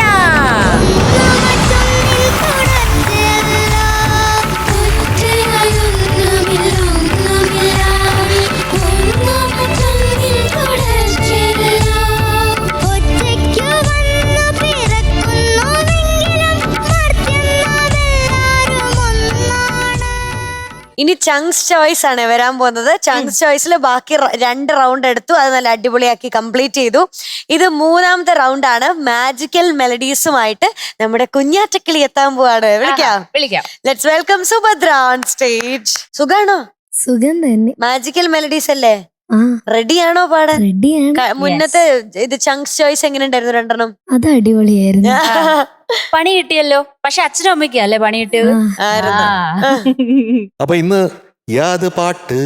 ഇനി ചങ്സ് ചോയ്സ് ആണ് വരാൻ പോകുന്നത്. ചങ്സ് ചോയ്സിൽ ബാക്കി 2 റൗണ്ട് എടുത്തു, അത് നല്ല അടിപൊളിയാക്കി കംപ്ലീറ്റ് ചെയ്തു. ഇത് 3ാമത്തെ റൗണ്ട് ആണ്. മാജിക്കൽ മെലഡീസുമായിട്ട് നമ്മുടെ കുഞ്ഞാറ്റക്കിളി എത്താൻ പോവാണ്. വിളിക്കാം. Let's welcome Subhadra on stage. സുഖാണോ? സുഖം തന്നെ. മാജിക്കൽ മെലഡീസ് അല്ലേ? റെഡിയാണോ പാടാൻ? മുന്നത്തെ ഇത് ചങ്സ് ചോയ്സ് എങ്ങനെ ഉണ്ടായിരുന്നു? 2 അത് അടിപൊളിയായിരുന്നു. പണി കിട്ടിയല്ലോ. പക്ഷെ അച്ഛനും അമ്മയ്ക്കും അല്ലേ പണി കിട്ടിയത്? അപ്പൊ ഇന്ന് യാത് പാട്ട്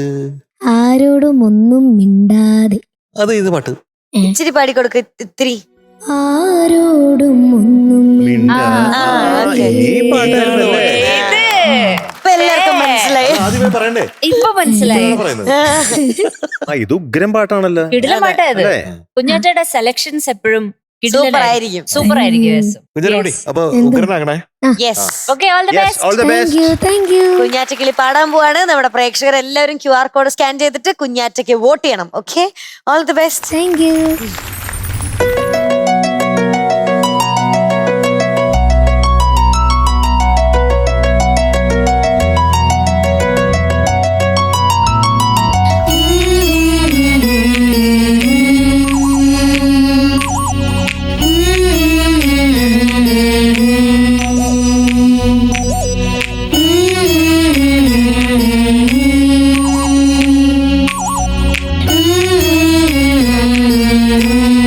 ആരോടും ഒന്നും മിണ്ടാതെ. അത് ഇത് പാട്ട് ഇച്ചിരി പാടിക്കൊടുക്ക. ഇത്തിരി ആരോടും ഒന്നും എല്ലാവർക്കും മനസ്സിലായി. ആദ്യമേ പറയണ്ടേ? ഇപ്പൊ മനസ്സിലായി. ഇത് ഉഗ്രം പാട്ടാണല്ലോ. കിടിലൻ പാട്ടായത്. കുഞ്ഞാറ്റയുടെ സെലക്ഷൻസ് എപ്പോഴും സൂപ്പർ ആയിരിക്കും. അപ്പൊ ഉഗ്രനാകണേ. കുഞ്ഞാറ്റക്കിളി പാടാൻ പോവാണ്. നമ്മുടെ പ്രേക്ഷകർ എല്ലാവരും QR കോഡ് സ്കാൻ ചെയ്തിട്ട് കുഞ്ഞാറ്റയ്ക്ക് വോട്ട് ചെയ്യണം. Okay, all the best. Thank U. Mm-hmm.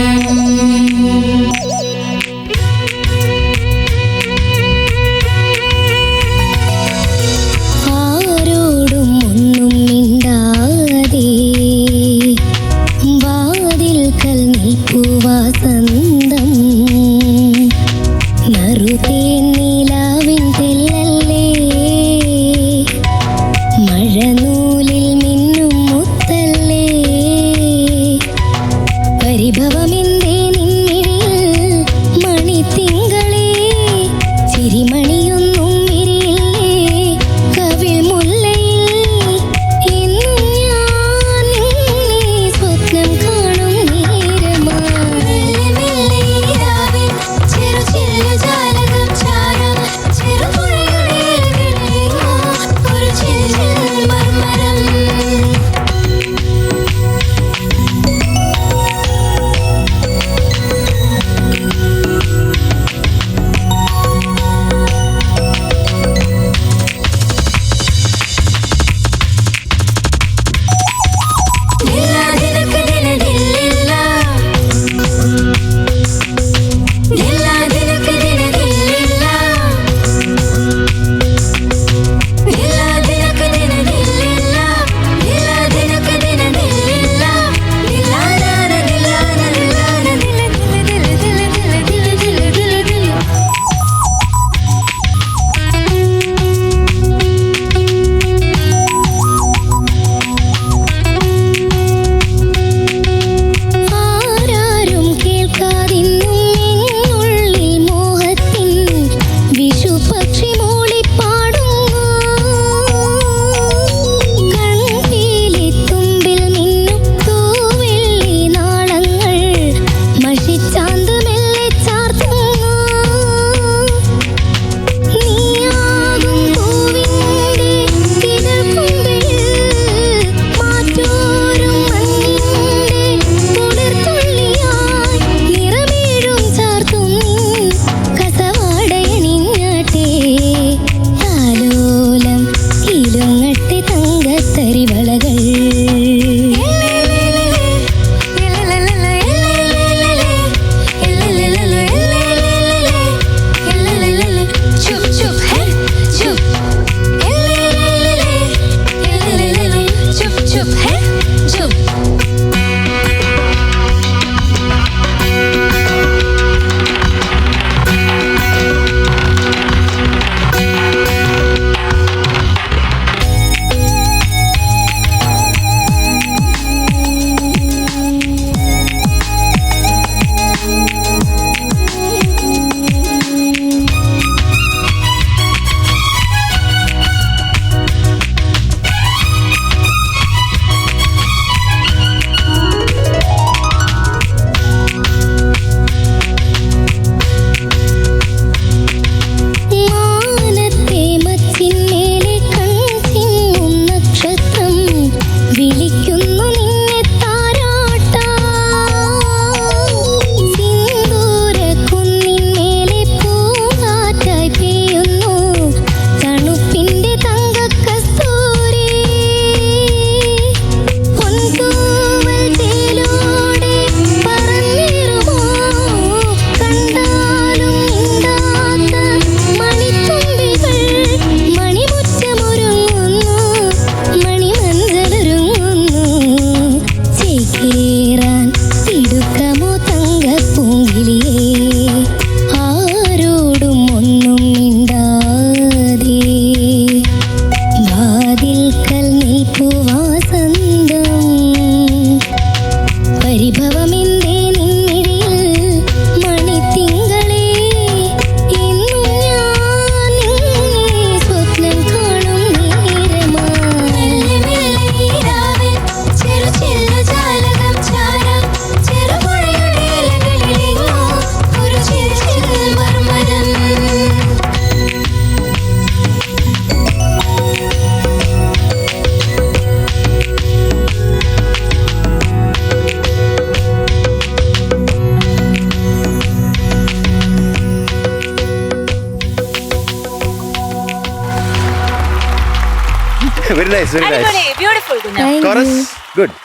Very nice, very nice. Beautiful. Chorus good.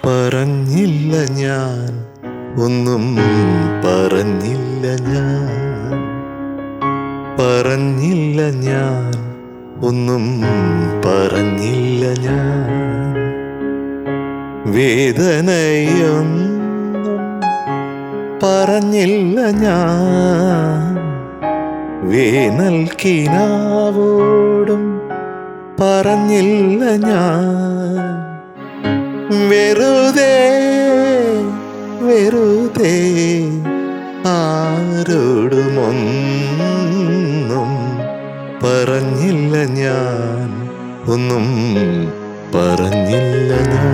പറഞ്ഞില്ല ഞാൻ ഒന്നും പറഞ്ഞില്ല ഞാൻ, പറഞ്ഞില്ല ഞാൻ ഒന്നും പറഞ്ഞില്ല ഞാൻ, വേദനയൊന്നും പറഞ്ഞില്ല ഞാൻ, വേനൽ കിനാവോടും പറഞ്ഞില്ല ഞാൻ, വെറുതെ വെറുതെ ആരോടുമൊന്നും പറഞ്ഞില്ല ഞാൻ, ഒന്നും പറഞ്ഞില്ല ഞാൻ.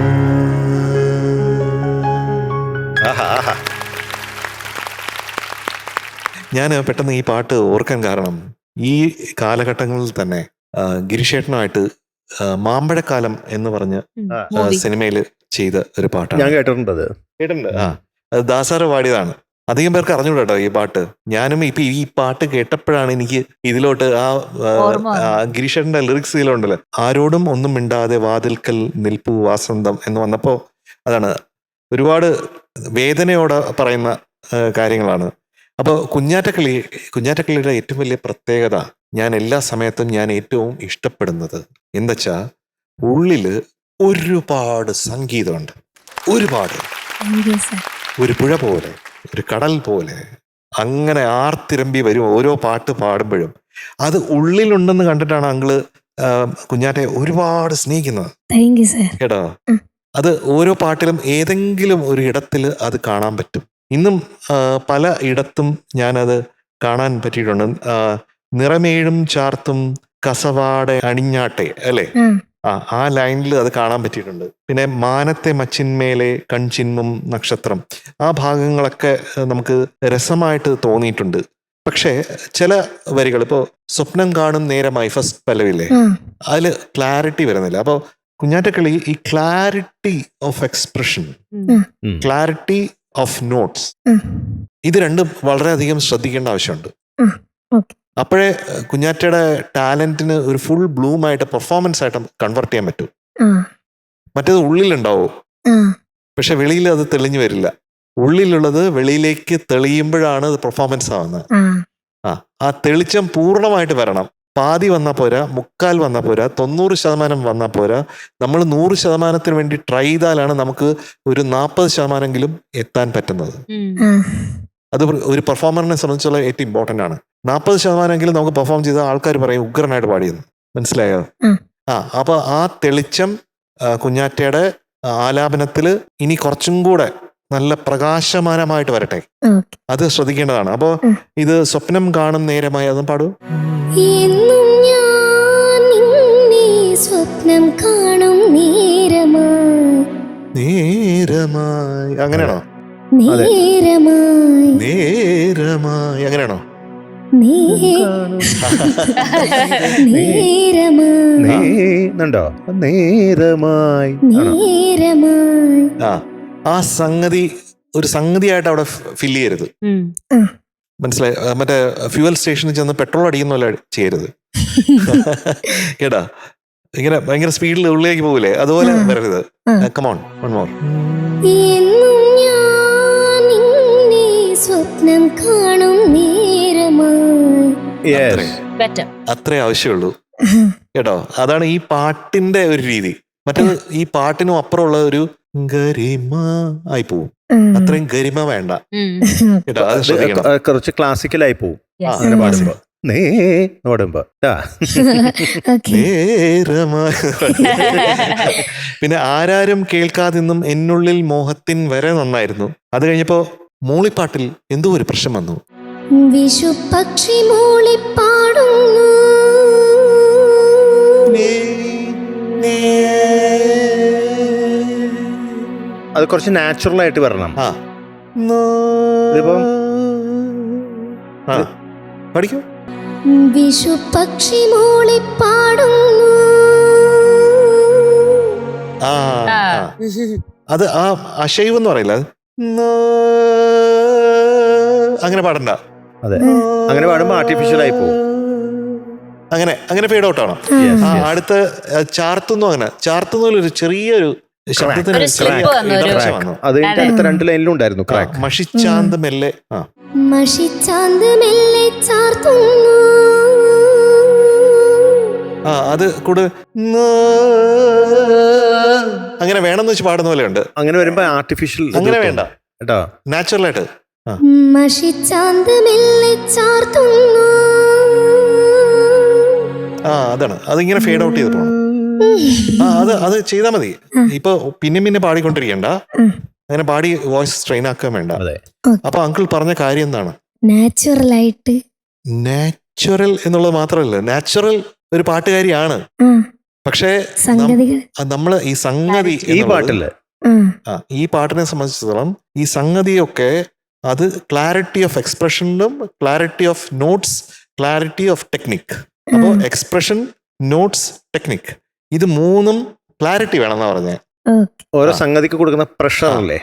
ഞാൻ പെട്ടെന്ന് ഈ പാട്ട് ഓർക്കാൻ കാരണം ഈ കാലഘട്ടങ്ങളിൽ തന്നെ ഗിരിശേട്ടനുമായിട്ട് മാമ്പഴക്കാലം എന്ന് പറഞ്ഞ സിനിമയിൽ ചെയ്ത ഒരു പാട്ടാണ്. ഞാൻ കേട്ടിട്ടുണ്ട് അത്. കേട്ടിട്ടുണ്ട്. അത് ദാസാറ് പാടിയതാണ്. അധികം പേർക്ക് അറിഞ്ഞൂടാ കേട്ടോ ഈ പാട്ട്. ഞാനും ഇപ്പൊ ഈ പാട്ട് കേട്ടപ്പോഴാണ് എനിക്ക് ഇതിലോട്ട് ഗിരീഷേട്ടന്റെ ലിറിക്സ് ഇതിലുണ്ടല്ലോ, ആരോടും ഒന്നും മിണ്ടാതെ വാതിൽക്കൽ നിൽപ്പു വാസന്തം എന്ന് വന്നപ്പോ അതാണ് ഒരുപാട് വേദനയോടെ പറയുന്ന കാര്യങ്ങളാണ്. അപ്പോൾ കുഞ്ഞാറ്റക്കിളിയുടെ ഏറ്റവും വലിയ പ്രത്യേകത, ഞാൻ എല്ലാ സമയത്തും ഞാൻ ഏറ്റവും ഇഷ്ടപ്പെടുന്നത് എന്താച്ചാ, ഉള്ളില് ഒരുപാട് സംഗീതമുണ്ട്. ഒരുപാട്, ഒരു പുഴ പോലെ, ഒരു കടൽ പോലെ അങ്ങനെ ആർത്തിരമ്പി വരും ഓരോ പാട്ട് പാടുമ്പോഴും. അത് ഉള്ളിലുണ്ടെന്ന് കണ്ടിട്ടാണ് അങ്കിള് കുഞ്ഞാറ്റെ ഒരുപാട് സ്നേഹിക്കുന്നത് കേട്ടോ. അത് ഓരോ പാട്ടിലും ഏതെങ്കിലും ഒരു ഇടത്തിൽ അത് കാണാൻ പറ്റും. ഇന്നും പല ഇടത്തും ഞാനത് കാണാൻ പറ്റിയിട്ടുണ്ട്. നിറമേഴും ചാർത്തും കസവാട അണിഞ്ഞാട്ടെ അല്ലേ, ആ ലൈനിൽ അത് കാണാൻ പറ്റിയിട്ടുണ്ട്. പിന്നെ മാനത്തെ മച്ചിന്മേലെ കൺചിന്മും നക്ഷത്രം, ആ ഭാഗങ്ങളൊക്കെ നമുക്ക് രസമായിട്ട് തോന്നിയിട്ടുണ്ട്. പക്ഷേ ചില വരികൾ, ഇപ്പോൾ സ്വപ്നം കാണും നേരമായി ഫസ്റ്റ് പല്ലവില്ലേ, അതിൽ ക്ലാരിറ്റി വരുന്നില്ല. അപ്പോൾ കുഞ്ഞാറ്റക്കിളി ഈ clarity of expression, clarity of notes, ഇത് രണ്ടും വളരെയധികം ശ്രദ്ധിക്കേണ്ട ആവശ്യമുണ്ട്. അപ്പോഴേ കുഞ്ഞാറ്റയുടെ ടാലന്റിന് ഒരു ഫുൾ ബ്ലൂം ആയിട്ട് പെർഫോമൻസ് ആയിട്ട് കൺവേർട്ട് ചെയ്യാൻ പറ്റും. മറ്റേത് ഉള്ളിലുണ്ടാവും, പക്ഷെ വെളിയിൽ അത് തെളിഞ്ഞു വരില്ല. ഉള്ളിലുള്ളത് വെളിയിലേക്ക് തെളിയുമ്പോഴാണ് അത് പെർഫോമൻസ് ആവുന്നത്. ആ തെളിച്ചം പൂർണ്ണമായിട്ട് വരണം. പാതി വന്നാൽ പോരാ, മുക്കാൽ വന്നാൽ പോരാ, 90% വന്നാൽ പോരാ. നമ്മൾ 100% വേണ്ടി ട്രൈ ചെയ്താലാണ് നമുക്ക് ഒരു 40% എത്താൻ പറ്റുന്നത്. അത് ഒരു പെർഫോമറിനെ സംബന്ധിച്ചുള്ള ഏറ്റവും ഇമ്പോർട്ടൻ്റ് ആണ്. 40% നമുക്ക് പെർഫോം ചെയ്ത ആൾക്കാർ പറയും ഉഗ്രനായിട്ട് പാടിയെന്ന്. മനസ്സിലായോ? അപ്പൊ ആ തെളിച്ചം കുഞ്ഞാറ്റയുടെ ആലാപനത്തില് ഇനി കുറച്ചും കൂടെ നല്ല പ്രകാശമാനമായിട്ട് വരട്ടെ, അത് ശ്രദ്ധിക്കേണ്ടതാണ്. അപ്പോ ഇത് സ്വപ്നം കാണും നേരമായി അതും പാടൂ. സ്വപ്നം കാണും നേരമായി അങ്ങനെയാണോ? നേരമായി അങ്ങനെയാണോ? നേരമായി. ആ സംഗതി ഒരു സംഗതിയായിട്ട് അവിടെ ഫിൽ ചെയ്യരുത്. മനസ്സിലായി? മറ്റേ ഫ്യൂവൽ സ്റ്റേഷനിൽ ചെന്ന് പെട്രോൾ അടിക്കുന്ന പോലെ ചെയ്യരുത് കേട്ടാ. ഇങ്ങനെ ഭയങ്കര സ്പീഡിൽ ഉള്ളിലേക്ക് പോകില്ലേ, അതുപോലെ വരരുത്. Come on, one more. സ്വപ്നം കാണും അത്രേ ആവശ്യമുള്ളൂ കേട്ടോ. അതാണ് ഈ പാട്ടിന്റെ ഒരു രീതി. മറ്റേത് ഈ പാട്ടിനും അപ്പുറമുള്ള ഒരു ഗരിമ ആയി പോവും. അത്രയും ഗരിമ വേണ്ട കേട്ടോ. അത് ശ്രദ്ധിക്കണം. കുറച്ച് ക്ലാസിക്കലായി പോവും അങ്ങനെ പാടുമ്പോ. പിന്നെ ആരാരും കേൾക്കാതിന്നും എന്നുള്ളിൽ മോഹത്തിൻ വരെ നന്നായിരുന്നു. അത് കഴിഞ്ഞപ്പോ മൂളിപ്പാട്ടിൽ എന്തോ ഒരു പ്രശ്നം വന്നു. വിഷുപക്ഷി മൂളിപ്പാടുന്നു. അത് കുറച്ച് നാച്ചുറൽ ആയിട്ട് വരണം. പഠിക്കൂ. വിഷുപക്ഷി മൂളിപ്പാടുന്നു. അത് ആ അശൈവ് എന്ന് പറയില്ല, അങ്ങനെ പാടണ്ട. അതെ, അങ്ങനെ പാടുമ്പോ ആർട്ടിഫിഷ്യൽ ആയി പോകും. അങ്ങനെ ഫെയ്ഡ് ഔട്ട് ആണ്. അടുത്ത ചാർത്തുന്നു, അങ്ങനെ ചാർത്തുന്നൊരു ചെറിയൊരു ശബ്ദത്തിന് ഒരു slip വന്നു, ഒരു ഇടർച്ച വന്നു. അത് കഴിഞ്ഞിട്ട് അടുത്ത 2 ലൈനിലും ഉണ്ടായിരുന്നു ക്രാക്ക്. മഷിച്ചാന്ത് മെല്ലെ. മഷിച്ചാന്ത് മെല്ലെ ചാർത്തുന്നു. അത് കൂടുതൽ അങ്ങനെ വേണമെന്ന് വെച്ച് പാടുന്ന പോലെ ഉണ്ട്. അങ്ങനെ വരുമ്പോ ആർട്ടിഫിഷ്യൽ അങ്ങനെ വേണ്ട കേട്ടോ, നാച്ചുറൽ ആയിട്ട്. മഷിച്ചാന്ത് മെല്ലെ ചാർത്തുന്നു. അതാണ് അതിങ്ങനെ ഫേഡ് ഔട്ട് ചെയ്ത് പോകണം. അത് ചെയ്താൽ മതി. ഇപ്പൊ പിന്നെ പാടിക്കൊണ്ടിരിക്കണ്ട, അങ്ങനെ പാടി വോയിസ് സ്ട്രെയിൻ ആക്കാൻ വേണ്ട. അപ്പൊ അങ്കിൾ പറഞ്ഞ കാര്യം എന്താണ്? നാച്ചുറൽ ആയിട്ട്. നാച്ചുറൽ എന്നുള്ളത് മാത്രമല്ല, നാച്ചുറൽ ഒരു പാട്ടുകാരിയാണ്. പക്ഷേ നമ്മള് ഈ സംഗതി ഈ പാട്ടില് ഈ പാട്ടിനെ സംബന്ധിച്ചിടത്തോളം ഈ സംഗതിയൊക്കെ അത് ക്ലാരിറ്റി ഓഫ് എക്സ്പ്രഷനിലും clarity of notes, clarity of technique. അപ്പോ എക്സ്പ്രഷൻ, നോട്ട്സ്, ടെക്നിക്, ഇത് 3ഉം ക്ലാരിറ്റി വേണമെന്നാ പറഞ്ഞേ. ഓരോ സംഗതിക്ക് കൊടുക്കുന്ന പ്രഷർ അല്ലേ,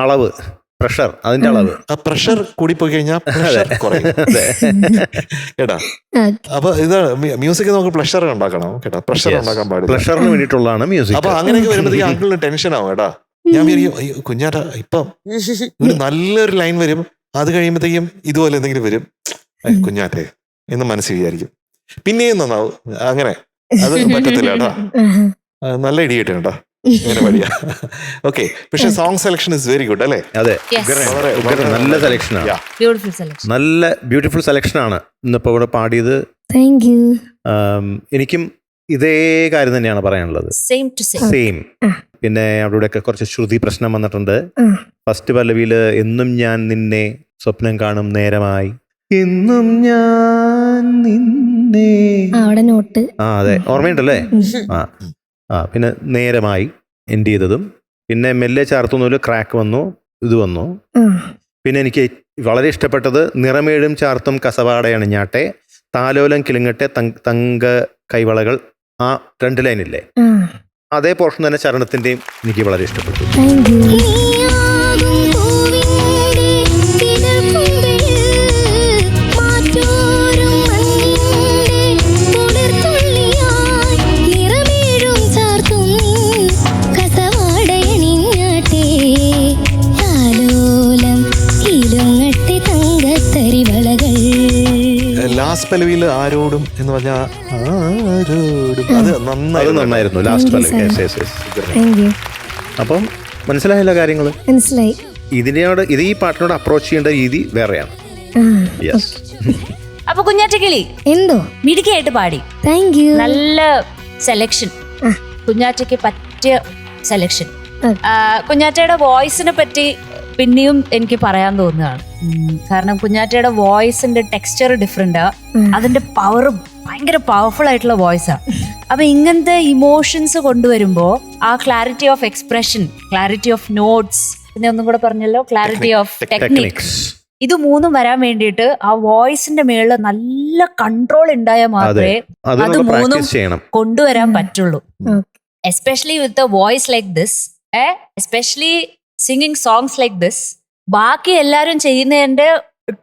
അളവ്, പ്രഷർ, അതിന്റെ അളവ്. ആ പ്രഷർ കൂടിപ്പോയി കഴിഞ്ഞാൽ പ്രഷർ കുറയും കേട്ടാ. അപ്പൊ ഇത് മ്യൂസിക് നമുക്ക് പ്ലഷർ ഉണ്ടാക്കണം കേട്ടാ, പ്രഷർ ഉണ്ടാക്കാൻ പാടില്ല. പ്രഷറിന് വേണ്ടിയിട്ടുള്ളതാണ് മ്യൂസിക്. അപ്പൊ അങ്ങനെയൊക്കെ വരുമ്പോഴത്തേക്ക് അങ്കിളിന് ടെൻഷൻ ആവും കേട്ടാ. ഞാൻ വിചാരിക്കും കുഞ്ഞാറ്റ ഇപ്പം ഒരു നല്ലൊരു ലൈൻ വരും, അത് കഴിയുമ്പോഴത്തേക്കും ഇതുപോലെ എന്തെങ്കിലും വരും, കുഞ്ഞാറ്റെ എന്ന് മനസ്സിൽ വിചാരിക്കും. പിന്നെയും നന്നാവും. അങ്ങനെ അത് പറ്റത്തില്ല കേട്ടാ. നല്ല ഇടി കിട്ടും കേട്ടോ ഇങ്ങനെ പഠിയാ. ഓക്കെ, പക്ഷെ song selection is very good അല്ലേ? അതെ, നല്ല സെലക്ഷനാണ്, നല്ല ബ്യൂട്ടിഫുൾ സെലക്ഷനാണ് ഇന്നിപ്പോ ഇവിടെ പാടിയത്. Thank you. എനിക്കും ഇതേ കാര്യം തന്നെയാണ് പറയാനുള്ളത്, സെയിം. പിന്നെ അവിടെ ഒക്കെ കുറച്ച് ശ്രുതി പ്രശ്നം വന്നിട്ടുണ്ട്. ഫസ്റ്റ് പല്ലവിയില് എന്നും ഞാൻ നിന്നെ സ്വപ്നം കാണും നേരമായി, എന്നും ഞാൻ നിന്നെ, അവിടെ നോട്ട്. അതെ, ഓർമ്മയുണ്ടല്ലേ? പിന്നെ നേരമായി എൻഡ് ചെയ്തതും, പിന്നെ മെല്ലെ ചാർത്തുന്നതിൽ ക്രാക്ക് വന്നു, ഇത് വന്നു. പിന്നെ എനിക്ക് വളരെ ഇഷ്ടപ്പെട്ടത് നിറമേഴും ചാർത്തും കസവാടയണിഞ്ഞാട്ടെ, താലോലം കിളിങ്ങട്ടെ തങ്ക കൈവളകൾ, ആ 2 ലൈനില്ലേ, അതേ പോർഷൻ തന്നെ ചരണത്തിന്റെയും എനിക്ക് വളരെ ഇഷ്ടപ്പെട്ടു. ലാസ്റ്റ് പല്ലവിയിൽ ആരോടും എന്ന് പറഞ്ഞാൽ ആരോടും, അത് നന്നായിരുന്നു ലാസ്റ്റ് പല്ലവി. അപ്പം മനസ്സിലായല്ലോ കാര്യങ്ങള്. മനസ്സിലായി. ഇത് ഈ പാട്ടിനോട് അപ്രോച്ച് ചെയ്യേണ്ട രീതി വേറെയാണ്. അപ്പൊ കുഞ്ഞാറ്റക്കിളി എന്തോ മിടുക്കിയായിട്ട് പാടി. Thank you. നല്ല സെലക്ഷൻ, കുഞ്ഞാറ്റയ്ക്ക് പറ്റിയ സെലക്ഷൻ. കുഞ്ഞാറ്റയുടെ വോയിസിനെ പറ്റി പിന്നെയും എനിക്ക് പറയാൻ തോന്നുകയാണ്. കാരണം കുഞ്ഞാറ്റയുടെ വോയിസിന്റെ ടെക്സ്ചർ ഡിഫറെന്റ്, അതിന്റെ പവർ ഭയങ്കര പവർഫുൾ ആയിട്ടുള്ള വോയിസാ. അപ്പൊ ഇങ്ങനത്തെ ഇമോഷൻസ് കൊണ്ടുവരുമ്പോ ആ clarity of expression, clarity of notes, പിന്നെ ഒന്നും കൂടെ പറഞ്ഞല്ലോ ക്ലാരിറ്റി ഓഫ് ടെക്നിക്സ്, ഇത് 3ഉം വരാൻ വേണ്ടിയിട്ട് ആ വോയിസിന്റെ മേളിൽ നല്ല കൺട്രോൾ ഉണ്ടായാൽ മാത്രമേ അത് 3ഉം കൊണ്ടുവരാൻ പറ്റുള്ളൂ. Especially with a voice like this, especially singing songs like this. ബാക്കി എല്ലാവരും ചെയ്യുന്നതിന്റെ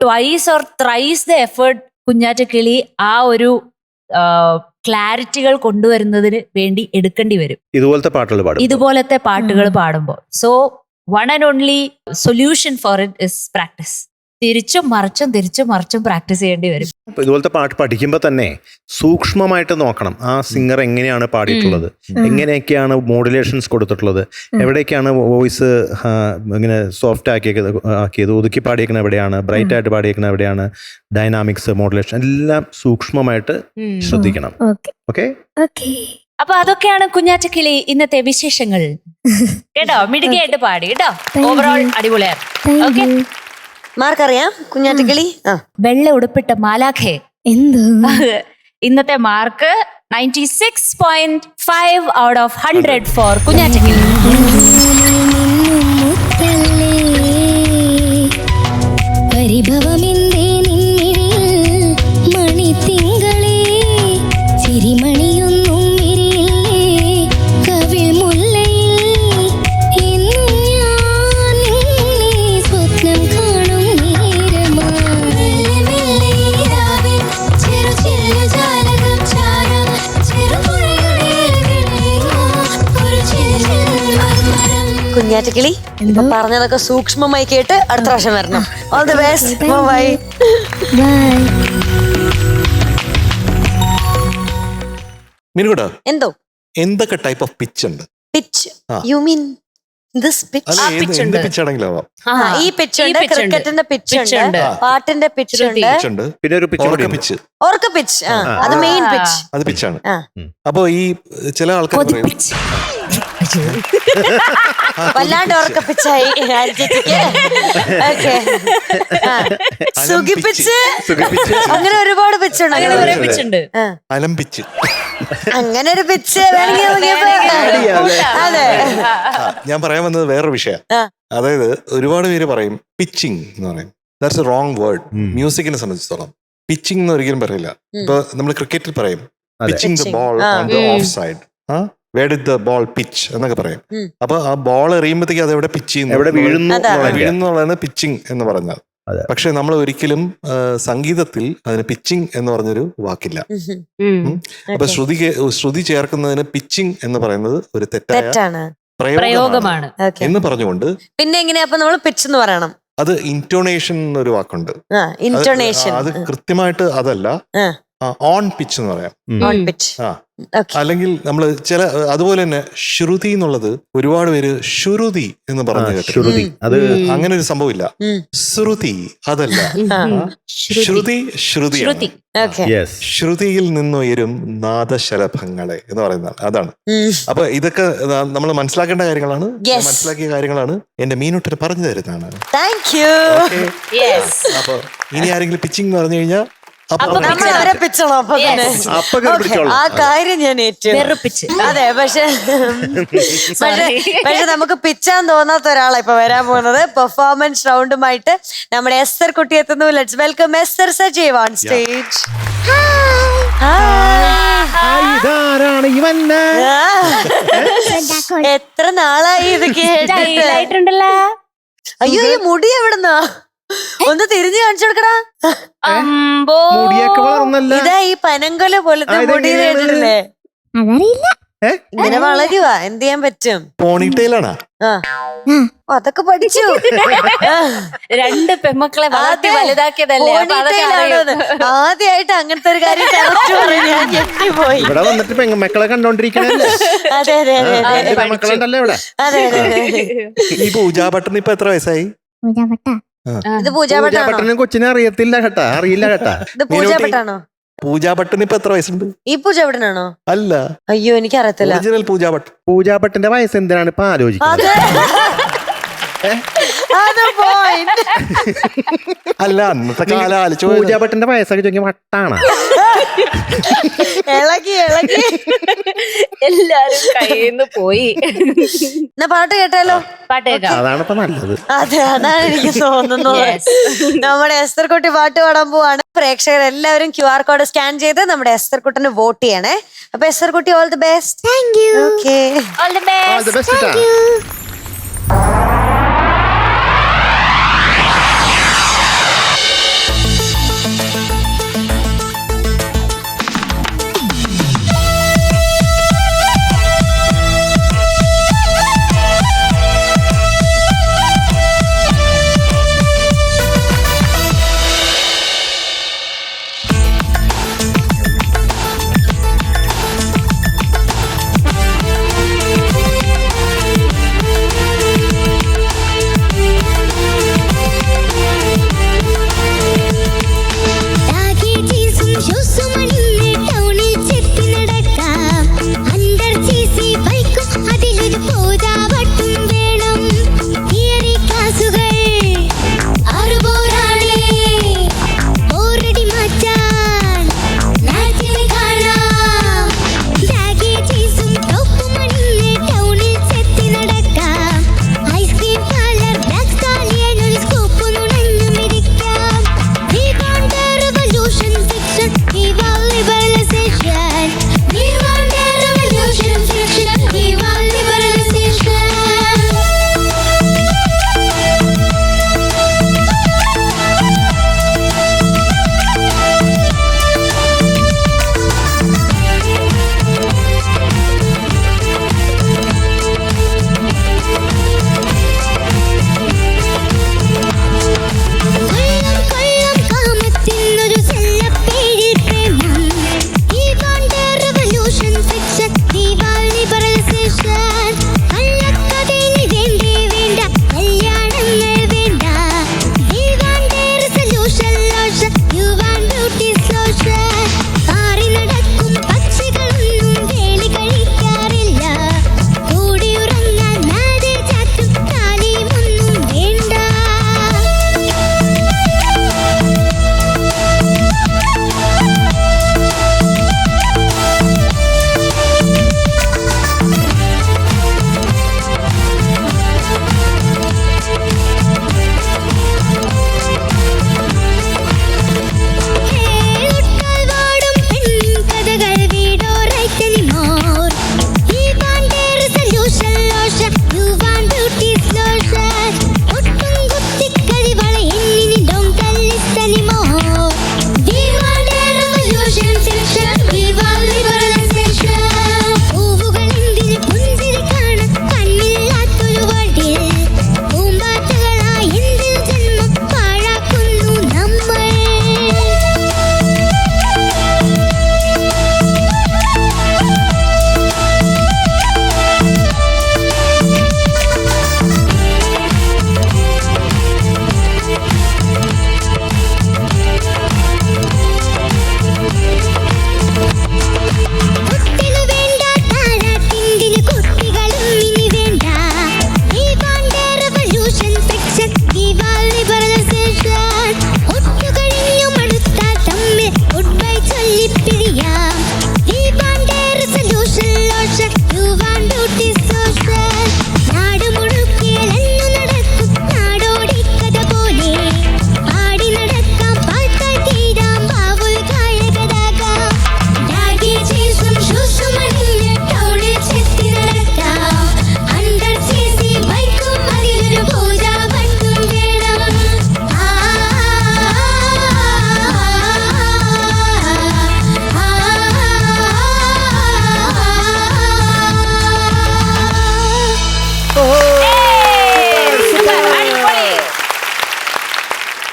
twice or thrice the effort കുഞ്ഞാറ്റക്കിളി ആ ഒരു ക്ലാരിറ്റികൾ കൊണ്ടുവരുന്നതിന് വേണ്ടി എടുക്കേണ്ടി വരും ഇതുപോലത്തെ പാട്ടുകൾ പാടുമ്പോൾ. So one and only solution for it is practice. തിരിച്ചും മറിച്ചും പ്രാക്ടീസ് ചെയ്യേണ്ടി വരും. ഇതുപോലത്തെ പാട്ട് പഠിക്കുമ്പോൾ തന്നെ സൂക്ഷ്മമായിട്ട് നോക്കണം ആ സിംഗർ എങ്ങനെയാണ് പാടിയിട്ടുള്ളത്, എങ്ങനെയൊക്കെയാണ് മോഡുലേഷൻസ് കൊടുത്തിട്ടുള്ളത്, എവിടേക്കാണ് വോയിസ് ഇങ്ങനെ സോഫ്റ്റ് ആക്കിയത്, ഒതുക്കി പാടിയേക്കുന്നത് എവിടെയാണ്, ബ്രൈറ്റ് ആയിട്ട് പാടിയേക്കുന്നത് എവിടെയാണ്, ഡൈനാമിക്സ്, മോഡുലേഷൻ എല്ലാം സൂക്ഷ്മമായിട്ട് ശ്രദ്ധിക്കണം. ഓക്കെ. അപ്പൊ അതൊക്കെയാണ് കുഞ്ഞാറ്റക്കിളി ഇന്നത്തെ വിശേഷങ്ങൾ കേട്ടോ. മിടുക്കിയായിട്ട് പാടി കേട്ടോ. ഓവറോൾ അടിപൊളിയാണ്. ഓക്കെ, മാർക്കറിയാം കുഞ്ഞാറ്റക്കിളി. വെള്ള ഉടുപ്പിട്ട മാലാഖേ എന്തോ ഇന്നത്തെ മാർക്ക് 96.5 ഔട്ട് ഓഫ് 100 ഫോർ കുഞ്ഞാറ്റക്കിളി. പരിഭവമെന്തേ നിന്നിൽ മണിത്തിങ്കളേ, ചിരിമണിയൊന്നും വിരിയില്ലേ കവിൾ മുല്ലയിൽ, എന്നും ഞാൻ നിന്നെ സ്വപ്നം കാണും നേരമായി. ചെറു ചെല്ലു ജാലക പൂമ്പാറ്റക്കിളി ഇപ്പൊ പറഞ്ഞതൊക്കെ സൂക്ഷ്മമായി കേട്ട് അടുത്ത പ്രാവശ്യം വരണം. All the best. ബൈ. മീനുകൂട്ടാ, എന്തോ എന്തൊക്കെ ടൈപ്പ് ഓഫ് പിച്ച് ഉണ്ട്? പിച്ച് ആ. You mean this pitch? അല്ല, എന്ത് പിച്ച് ആണെങ്കിലും ആവാം. ഈ പിച്ച് ഉണ്ട്, ക്രിക്കറ്റിന്റെ പിച്ച് ഉണ്ട്, പാട്ടിന്റെ പിച്ച് ഉണ്ട്, പിച്ച് ഉണ്ട്, പിന്നെ ഒരു പിച്ച് കൂടി ഉണ്ട്. പിച്ച്, ഓർക്ക പിച്ച്. അത് മെയിൻ പിച്ച്. അത് പിച്ചാണ്. ആ. അപ്പൊ ഈ ചില ആൾക്കാർ പറയും വല്ലാണ്ട് ഓർക്ക പിച്ചായി. സുഖിപ്പിച്ച് സുഖിപ്പിച്ച്. അങ്ങനെ ഒരുപാട് പിച്ച് ഉണ്ട്. അലം പിച്ച്. അങ്ങനെ ഒരു പിച്ച് വേണമെങ്കിൽ അതെ. ഞാൻ പറയാൻ വന്നത് വേറൊരു വിഷയം. അതായത് ഒരുപാട് പേര് പറയും പിച്ചിങ് എന്ന് പറയും. That's a wrong word. മ്യൂസിക്കിനെ സംബന്ധിച്ചിടത്തോളം പിച്ചിങ് എന്ന് ഒരിക്കലും പറയില്ല. ഇപ്പൊ നമ്മൾ ക്രിക്കറ്റിൽ പറയും pitching the ball on the off side, where did the ball pitch എന്നൊക്കെ പറയും. അപ്പൊ ആ ബോൾ എറിയുമ്പോഴത്തേക്ക് അത് എവിടെ പിച്ച് ചെയ്യുന്നു, എവിടെ വീഴുന്നു വീഴുന്നുള്ളതാണ് പിച്ചിങ് എന്ന് പറഞ്ഞാൽ. പക്ഷെ നമ്മൾ ഒരിക്കലും സംഗീതത്തിൽ അതിന് പിച്ചിങ് എന്ന് പറഞ്ഞൊരു വാക്കില്ല. അപ്പൊ ശ്രുതി ചേർക്കുന്നതിന് പിച്ചിങ് എന്ന് പറയുന്നത് ഒരു തെറ്റായ പ്രയോഗമാണ് എന്ന് പറഞ്ഞുകൊണ്ട് പിന്നെ എങ്ങനെയാ അപ്പൊ നമ്മൾ പിച്ച് എന്ന് പറയണം? അത് ഇന്റോണേഷൻ എന്നൊരു വാക്കുണ്ട്. ഇന്റോണേഷൻ അത് കൃത്യമായിട്ട് അതല്ല, ഓൺ പിച്ച് എന്ന് പറയാം. അല്ലെങ്കിൽ നമ്മൾ ചില അതുപോലെ തന്നെ ശ്രുതി എന്നുള്ളത് ഒരുപാട് പേര് ശ്രുതി എന്ന് പറഞ്ഞു ശ്രുതി. അത് അങ്ങനെ ഒരു സംഭവമില്ല. ശ്രുതി അതല്ല, ശ്രുതി ശ്രുതിയാണ്. ശ്രുതിയിൽ നിന്നുയരും നാദശലഭങ്ങളെ എന്ന് പറയുന്നതാണ്. അതാണ്. അപ്പൊ ഇതൊക്കെ നമ്മൾ മനസ്സിലാക്കേണ്ട കാര്യങ്ങളാണ്, മനസ്സിലാക്കിയ കാര്യങ്ങളാണ് എന്റെ മീനുട്ടിന് പറഞ്ഞു തരുന്നതാണ്. അപ്പൊ ഇനി ആരെങ്കിലും പിച്ചിങ് എന്ന് പറഞ്ഞു കഴിഞ്ഞാൽ ആ കാര്യം ഞാൻ ഏറ്റു. അതെ, പക്ഷെ നമുക്ക് പിച്ചാൻ തോന്നാത്ത ഒരാളാ ഇപ്പൊ വരാൻ പോകുന്നത്. പെർഫോമൻസ് റൗണ്ടുമായിട്ട് നമ്മുടെ എസ്തർ കുട്ടി എത്തുന്നു. Let's welcome Esther Sajeev on stage. എത്ര നാളായി ഇത് കേട്ടിട്ടുണ്ടല്ലോ. അയ്യോ, ഈ മുടി എവിടുന്നാ? ഒന്ന് തിരിഞ്ഞു കാണിച്ചു കൊടുക്കടാ. ഇതാ ഈ പനങ്കൊല പോലത്തെ മുടി കേട്ടിട്ടില്ലേ? ഇങ്ങനെ വളരുവാ, എന്ത് ചെയ്യാൻ പറ്റും? പോണിറ്റെയിലാണോ? അതൊക്കെ പഠിച്ചു. രണ്ട് പെമ്മക്കളെ വളർത്തി വലുതാക്കിയതല്ലേ. ആദ്യമായിട്ട് അങ്ങനത്തെ ഒരു കാര്യം ഞാൻ ഞെട്ടിപ്പോയി. ഇവിടെ വന്നിട്ട് പെൺമക്കളെ കണ്ടോണ്ടിരിക്കണല്ലേ? അതെ അതെ അതെ മക്കളുണ്ടല്ലോ ഇവിടെ. അതെ അതെ. ഈ പൂജാപട്ടന് ഇപ്പൊ എത്ര വയസ്സായി? ഇത് പൂജാപട്ടനും കൊച്ചിനെ അറിയത്തില്ല കേട്ടാ, അറിയില്ല കേട്ടാ. ഇത് പൂജാപട്ടാണോ? പൂജാപട്ടന് ഇപ്പൊ എത്ര വയസ്സുണ്ട്? ഈ പൂജാപട്ടനാണോ? അല്ല. അയ്യോ, എനിക്ക് അറിയത്തില്ല. ഒറിജിനൽ പൂജാപട്ടൻ. പൂജാപട്ടന്റെ വയസ്സ് എന്തിനാണ് ഇപ്പൊ ആലോചിക്കുന്നത്? അല്ല, അന്നത്തെ കാലം ആലോചിച്ചു. പൂജാപട്ടന്റെ വയസ്സൊക്കെ ചോദിക്കാൻ വട്ടാണ്. ഇളകി ഇളകി എല്ലാരും കയ്യിന്ന് പോയി. എന്നാ പാട്ട് കേട്ടാലോ? പാട്ട് കേൾക്കാം. അതാണ് ഇപ്പൊ നല്ലത്. അതെ, അതാണ് എനിക്ക് തോന്നുന്നത്. നമ്മുടെ എസ്തർ കുട്ടി പാട്ട് പാടാൻ പോവാണ്. പ്രേക്ഷകർ എല്ലാവരും QR കോഡ് സ്കാൻ ചെയ്ത് നമ്മുടെ എസ്തർ കുട്ടിന് വോട്ട് ചെയ്യണേ. അപ്പൊ എസ്തർ കുട്ടി, all the best. Thank you. Okay, all the best. Thank you.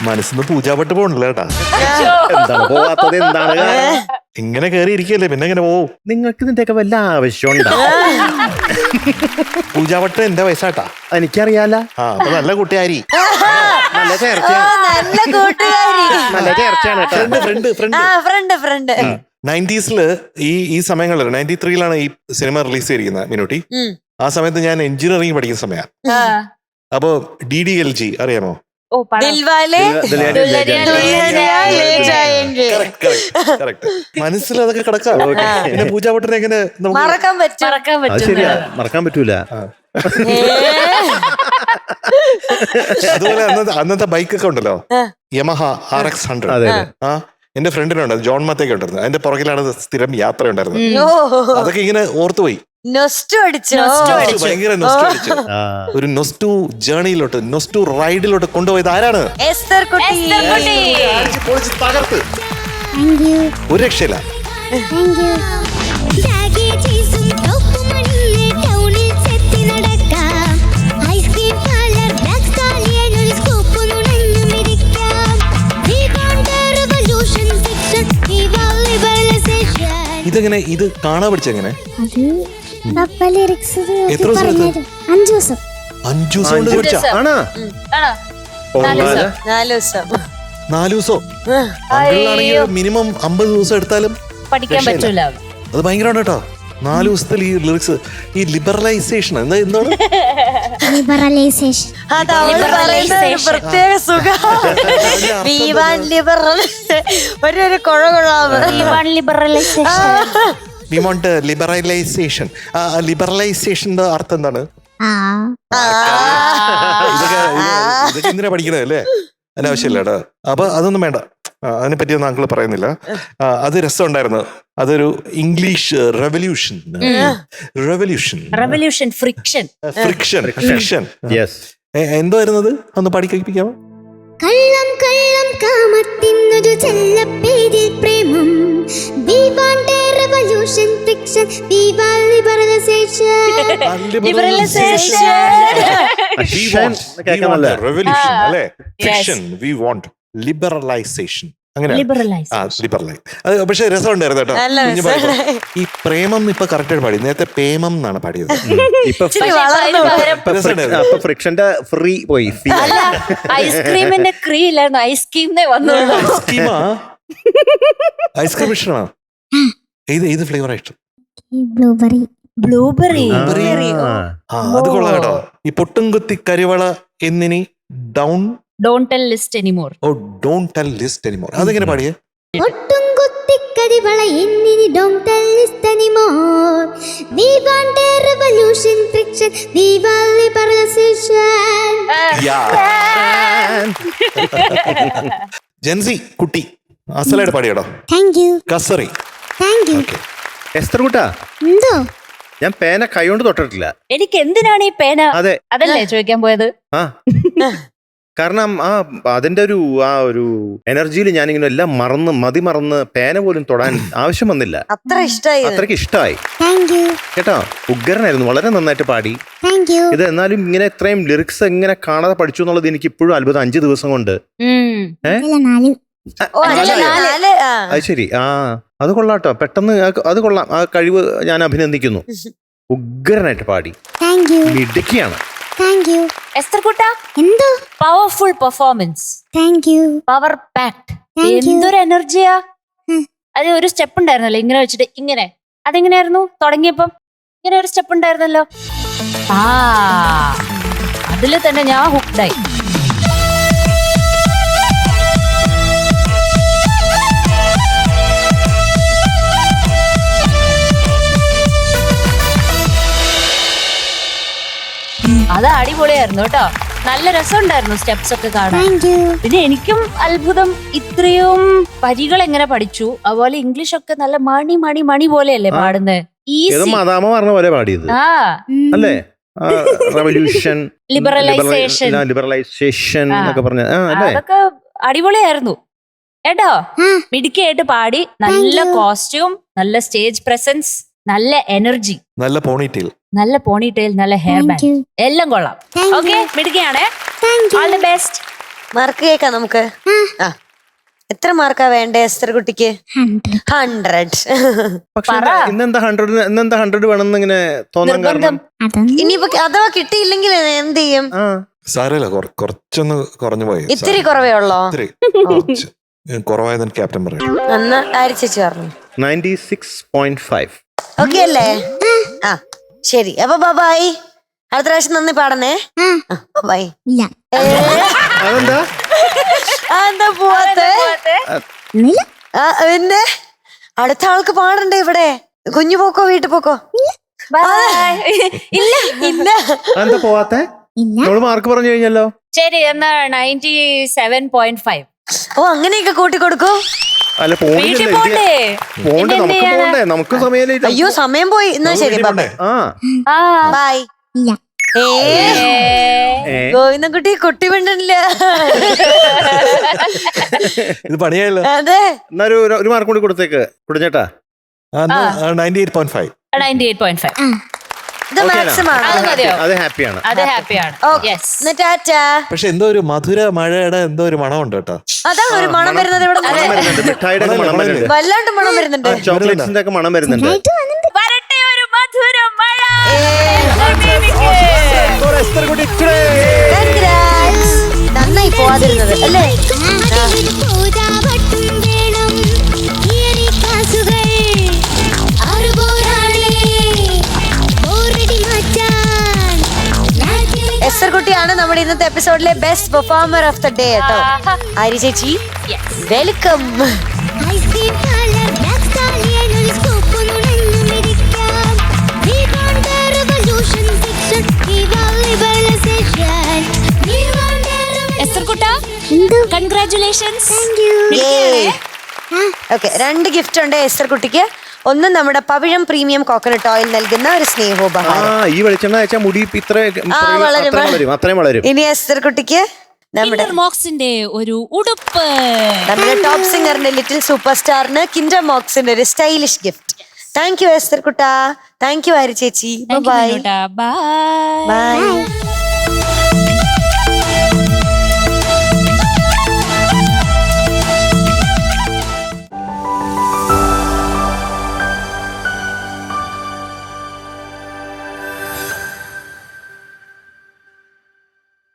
മനസ്സിന്ന് പൂജാപ്പെട്ട് പോകണില്ല കേട്ടാ. എന്താണ് പോവാത്തത്? എന്താണ് കാരണം? ഇങ്ങനെ കയറി ഇരിക്കല്ലേ, പിന്നെ എങ്ങനെ പോവും? നിങ്ങൾക്ക് ഇതിന്റെയൊക്കെ വല്ല ആവശ്യമുണ്ടോ? പൂജാവട്ട് എന്റെ വയസ്സാട്ടാ. എനിക്കറിയാല. അപ്പൊ നല്ല കുട്ടിയാരി, നല്ല ചേർച്ചയാണ്. നല്ല കൂട്ടുകാരി. നല്ല ചേർച്ചയാണ് കേട്ടോ. ഫ്രണ്ട് 90s ഈ സമയങ്ങളിൽ 93 ഈ സിനിമ റിലീസ് ചെയ്തിരിക്കുന്നത് മിനുട്ടി. ആ സമയത്ത് ഞാൻ എഞ്ചിനീയറിംഗ് പഠിക്കുന്ന സമയമാണ്. അപ്പൊ DDLG അറിയാമോ? മനസ്സിൽ അതൊക്കെ കിടക്കാം. പിന്നെ പൂജാവട്ടിനെ എങ്ങനെ മറക്കാൻ ശരിയാ, മറക്കാൻ പറ്റൂല. അതുപോലെ അന്നത്തെ ബൈക്കൊക്കെ ഉണ്ടല്ലോ, യമഹ RX 100. എന്റെ ഫ്രണ്ടിനുണ്ട്, ജോൺ മത്തേക്ക് ഉണ്ടായിരുന്നു. അതിന്റെ പുറകിലാണ് സ്ഥിരം യാത്ര ഉണ്ടായിരുന്നത്. അതൊക്കെ ഇങ്ങനെ ഓർത്തുപോയി. ഭയങ്കര നൊസ്റ്റു അടിച്ചു. ഒരു നൊസ്റ്റു ജേർണിയിലോട്ട്, നൊസ്റ്റു റൈഡിലോട്ട് കൊണ്ടുപോയത് ആരാണ്? തകർത്ത്. ഒരു രക്ഷയില്ല. ഇതെങ്ങനെ ഇത് കാണാൻ പഠിച്ചെങ്ങനെ? എത്ര ദിവസം? 5 ദിവസം. 5 ദിവസം കൊണ്ട് പഠിച്ചാ? 4 ദിവസം. അങ്കിളാണെങ്കിൽ മിനിമം 50 ദിവസം എടുത്താലും പഠിക്കാൻ പറ്റൂല. അത് ഭയങ്കരമാണ് കേട്ടോ. 4 ദിവസത്തിൽ ഈ ലിറിക്സ്, ഈ ലിബറലൈസേഷൻ എന്താണ്? പ്രത്യേക സുഖം. We want liberalisation. ലിബറലൈസേഷന്റെ അർത്ഥം എന്താണ്? ഇതൊക്കെ എന്തിനാ പഠിക്കണത് അല്ലേ? അതിന്റെ ആവശ്യമില്ല കേട്ടോ. അപ്പൊ അതൊന്നും വേണ്ട, അതിനെ പറ്റിയൊന്നും അങ്കിൾ പറയുന്നില്ല. അത് രസമുണ്ടായിരുന്നു. അതൊരു ഇംഗ്ലീഷ് റെവല്യൂഷൻ. എന്തോ ആയിരുന്നത്? ഒന്ന് പാടി കേൾപ്പിക്കാമോ? കള്ളം കള്ളം കാമത്തിനൊരു ചെല്ലപ്പേരിൽ പ്രേമം. We want a revolution, fiction. We want liberalization. Revolution അല്ലേ? Fiction. We want liberalization. അങ്ങനെ ലിബറലൈസ്. പക്ഷെ രസമുണ്ടായിരുന്നു കേട്ടോ. ഈ പ്രേമം ഇപ്പൊ കറക്റ്റായിട്ട് പാടി. നേരത്തെ പ്രേമം എന്നാണ് പാടിയത്. ഫ്രിക്ഷന്റെ ഫ്രീ പോയി. ഐസ്ക്രീമിന്റെ ക്രീ ഇല്ലായിരുന്നു, ഐസ്ക്രീമിനെ വന്നുള്ളൂ. ഐസ്ക്രീം ഇഷ്ടമാണോ? ഏത് ഫ്ലേവറാ ഇഷ്ടം? ബ്ലൂബെറി. അത് കൊള്ളാം കേട്ടോ. ഈ പൊട്ടും കുത്തി കരിവള എന്നിനി Don't tell list anymore. Oh, don't tell list anymore. അതെങ്ങനെ പാടിയേ? പൊട്ടും കുത്തി കരിവള എന്നിനി don't tell list anymore. We want a revolution, fiction. We want liberalization. Jency കുട്ടി അസലായിട്ട് പാടിയടോ. Thank you. കസറി. Thank you. Esther കുട്ടാ, എന്തോ? ഞാൻ പേന കൈകൊണ്ട് തൊട്ടിട്ടില്ല. എനിക്ക് എന്തിനാണ് ഈ പേന? അതെ, അതല്ലേ ചോദിക്കാൻ പോയത്. കാരണം അതിന്റെ ഒരു എനർജിയിൽ ഞാനിങ്ങനെ എല്ലാം മറന്ന് പേന പോലും തൊടാൻ ആവശ്യം വന്നില്ല. അത്രയ്ക്ക് ഇഷ്ടമായി കേട്ടോ. ഉഗ്രനായിരുന്നു, വളരെ നന്നായിട്ട് പാടി. ഇത് എന്നാലും ഇങ്ങനെ ഇത്രയും ലിറിക്സ് എങ്ങനെ കാണാതെ പഠിച്ചു എന്നുള്ളത് എനിക്ക് ഇപ്പോഴും അത്ഭുതം. 5 ദിവസം കൊണ്ട്. അത് ശരി. അത് കൊള്ളാട്ടോ. പെട്ടെന്ന് അത് കൊള്ളാം. ആ കഴിവ് ഞാൻ അഭിനന്ദിക്കുന്നു. ഉഗ്രനായിട്ട് പാടി. മിടുക്കിയാണ്. എസ്തർ കുട്ട, എന്തോ പവർഫുൾ പെർഫോമൻസ്. Power packed. എന്തൊരു എനർജിയാ. അത് ഒരു സ്റ്റെപ്പ് ഉണ്ടായിരുന്നല്ലോ ഇങ്ങനെ വെച്ചിട്ട് ഇങ്ങനെ. അതെങ്ങനെയായിരുന്നു തുടങ്ങിയപ്പം? ഇങ്ങനെ ഒരു സ്റ്റെപ്പ് ഉണ്ടായിരുന്നല്ലോ. അതില് തന്നെ ഞാൻ ഹുക്ഡായി. അത് അടിപൊളിയായിരുന്നു കേട്ടോ. നല്ല രസമുണ്ടായിരുന്നു സ്റ്റെപ്സ് ഒക്കെ കാണാൻ. പിന്നെ എനിക്കും അത്ഭുതം, ഇത്രയും വരികൾ എങ്ങനെ പഠിച്ചു. അതുപോലെ ഇംഗ്ലീഷ് ഒക്കെ നല്ല മണി പോലെയല്ലേ പാടുന്നത്. പറഞ്ഞ പോലെ പാടിയത് അല്ലേ? റെവല്യൂഷൻ, ലിബറലൈസേഷൻ എന്നൊക്കെ പറഞ്ഞ അതൊക്കെ അടിപൊളിയായിരുന്നു കേട്ടോ. മിടുക്കിയായിട്ട് പാടി. നല്ല കോസ്റ്റ്യൂം, നല്ല സ്റ്റേജ് പ്രസൻസ്, നല്ല എനർജി, നല്ല പോണിറ്റെയിൽ, നല്ല ഹെയർ ബാൻഡ്, എല്ലാം കൊള്ളാം. ഓക്കെ, മിടുക്കിയാണേ. All the best. മാർക്ക് കേൾക്കാം നമുക്ക്. ആ എത്ര മാർക്കാ വേണ്ടേ എസ്തർ കുട്ടിക്ക്? 100. പക്ഷെ ഇന്നെന്താ 100 വേണമെന്ന് ഇങ്ങനെ തോന്നാൻ കാരണം ഇനിയിപ്പോ അഥവാ കിട്ടിയില്ലെങ്കിൽ എന്ത് ചെയ്യും? സാരമില്ല, കുറച്ചൊന്ന് കുറഞ്ഞു പോയി. ഇത്തിരി കുറവേ ഉള്ളോ? കുറവായതെന്ന് ക്യാപ്റ്റൻ പറയും. എന്നാ ആര് ചേച്ചി പറഞ്ഞു? 96.5. ഓക്കെ അല്ലേ? ആ ശരി, അപ്പൊ ബൈ. അടുത്ത പ്രാവശ്യം നന്ദി പാടണേ. ബൈ. അതെന്താ എന്താ പോവാത്തെ? പിന്നെ അടുത്ത ആൾക്ക് പാടണ്ടേ ഇവിടെ? കുഞ്ഞു പോക്കോ വീട്ടിൽ പോക്കോ? ഇല്ല ഇല്ല. എന്താ പോവാത്തെ? നമ്മള് മാർക്ക് പറഞ്ഞു കഴിഞ്ഞല്ലോ. ശരി, എന്നാ 97.5. ഓ അങ്ങനെയൊക്കെ കൂട്ടി കൊടുക്കൂ. അല്ല പോണ്ടേ, നമുക്ക് പോണ്ടേ, നമുക്ക് സമയം. അയ്യോ സമയം പോയി. എന്നാ ശരി ബൈ. ഗോവിന്ദൻകുട്ടി കുട്ടി മിണ്ടല്ല. ഇത് പണിയായല്ലോ. അതെ, എന്നാ ഒരു മാർക്ക് കൂടി കൊടുത്തേക്ക് കുടിച്ചേട്ടാ. 98.5. 98.5. ഇത് മാക്സിമം ആണ്. അത് ഹാപ്പിയാണ്. അത് ഹാപ്പിയാണ്. പക്ഷെ എന്തോ ഒരു മധുര മഴയുടെ എന്തോ ഒരു മണമുണ്ട് കേട്ടോ. അതാണ് ഒരു മണം വരുന്നത് ഇവിടെ. മിഠായിയുടെ മണം വരുന്നുണ്ട്, വല്ലാണ്ട് മണം വരുന്നുണ്ട്, ചോക്ലേറ്റ്സിന്റെ ഒക്കെ മണം വരുന്നുണ്ട്. വരട്ടെ ഒരു മധുര മഴ. നന്നായി പോവാതിരുന്നത് അല്ലേ? എസ്തർ കുട്ടിയാണ് നമ്മുടെ ഇന്നത്തെ എപ്പിസോഡിലെ best performer of the day കേട്ടോ. ആര്യ ചേച്ചി വെൽക്കം. കൺഗ്രാറ്റുലേഷൻസ്. ഓക്കെ, 2 ഗിഫ്റ്റ് ഉണ്ട് എസ്തർ കുട്ടിക്ക്. ഒന്ന് നമ്മുടെ പവിഴം പ്രീമിയം കോക്കനട്ട് ഓയിൽ നൽകുന്ന ഒരു സ്നേഹോപഹാരം. ഈ വെളിച്ചെണ്ണ വെച്ചാൽ മുടി അത്രയും വളരും. ഇനി എസ്തർ കുട്ടിക്ക് നമ്മുടെ മോക്സിന്റെ ഒരു ഉടുപ്പ്, നമ്മുടെ ടോപ്പ് സിംഗറിന്റെ ലിറ്റിൽ സൂപ്പർ സ്റ്റാറിന് കിൻഡർ മോക്സിന്റെ ഒരു stylish gift. Thank you Esther Kutta. Thank you Arya ചേച്ചി. Bye bye.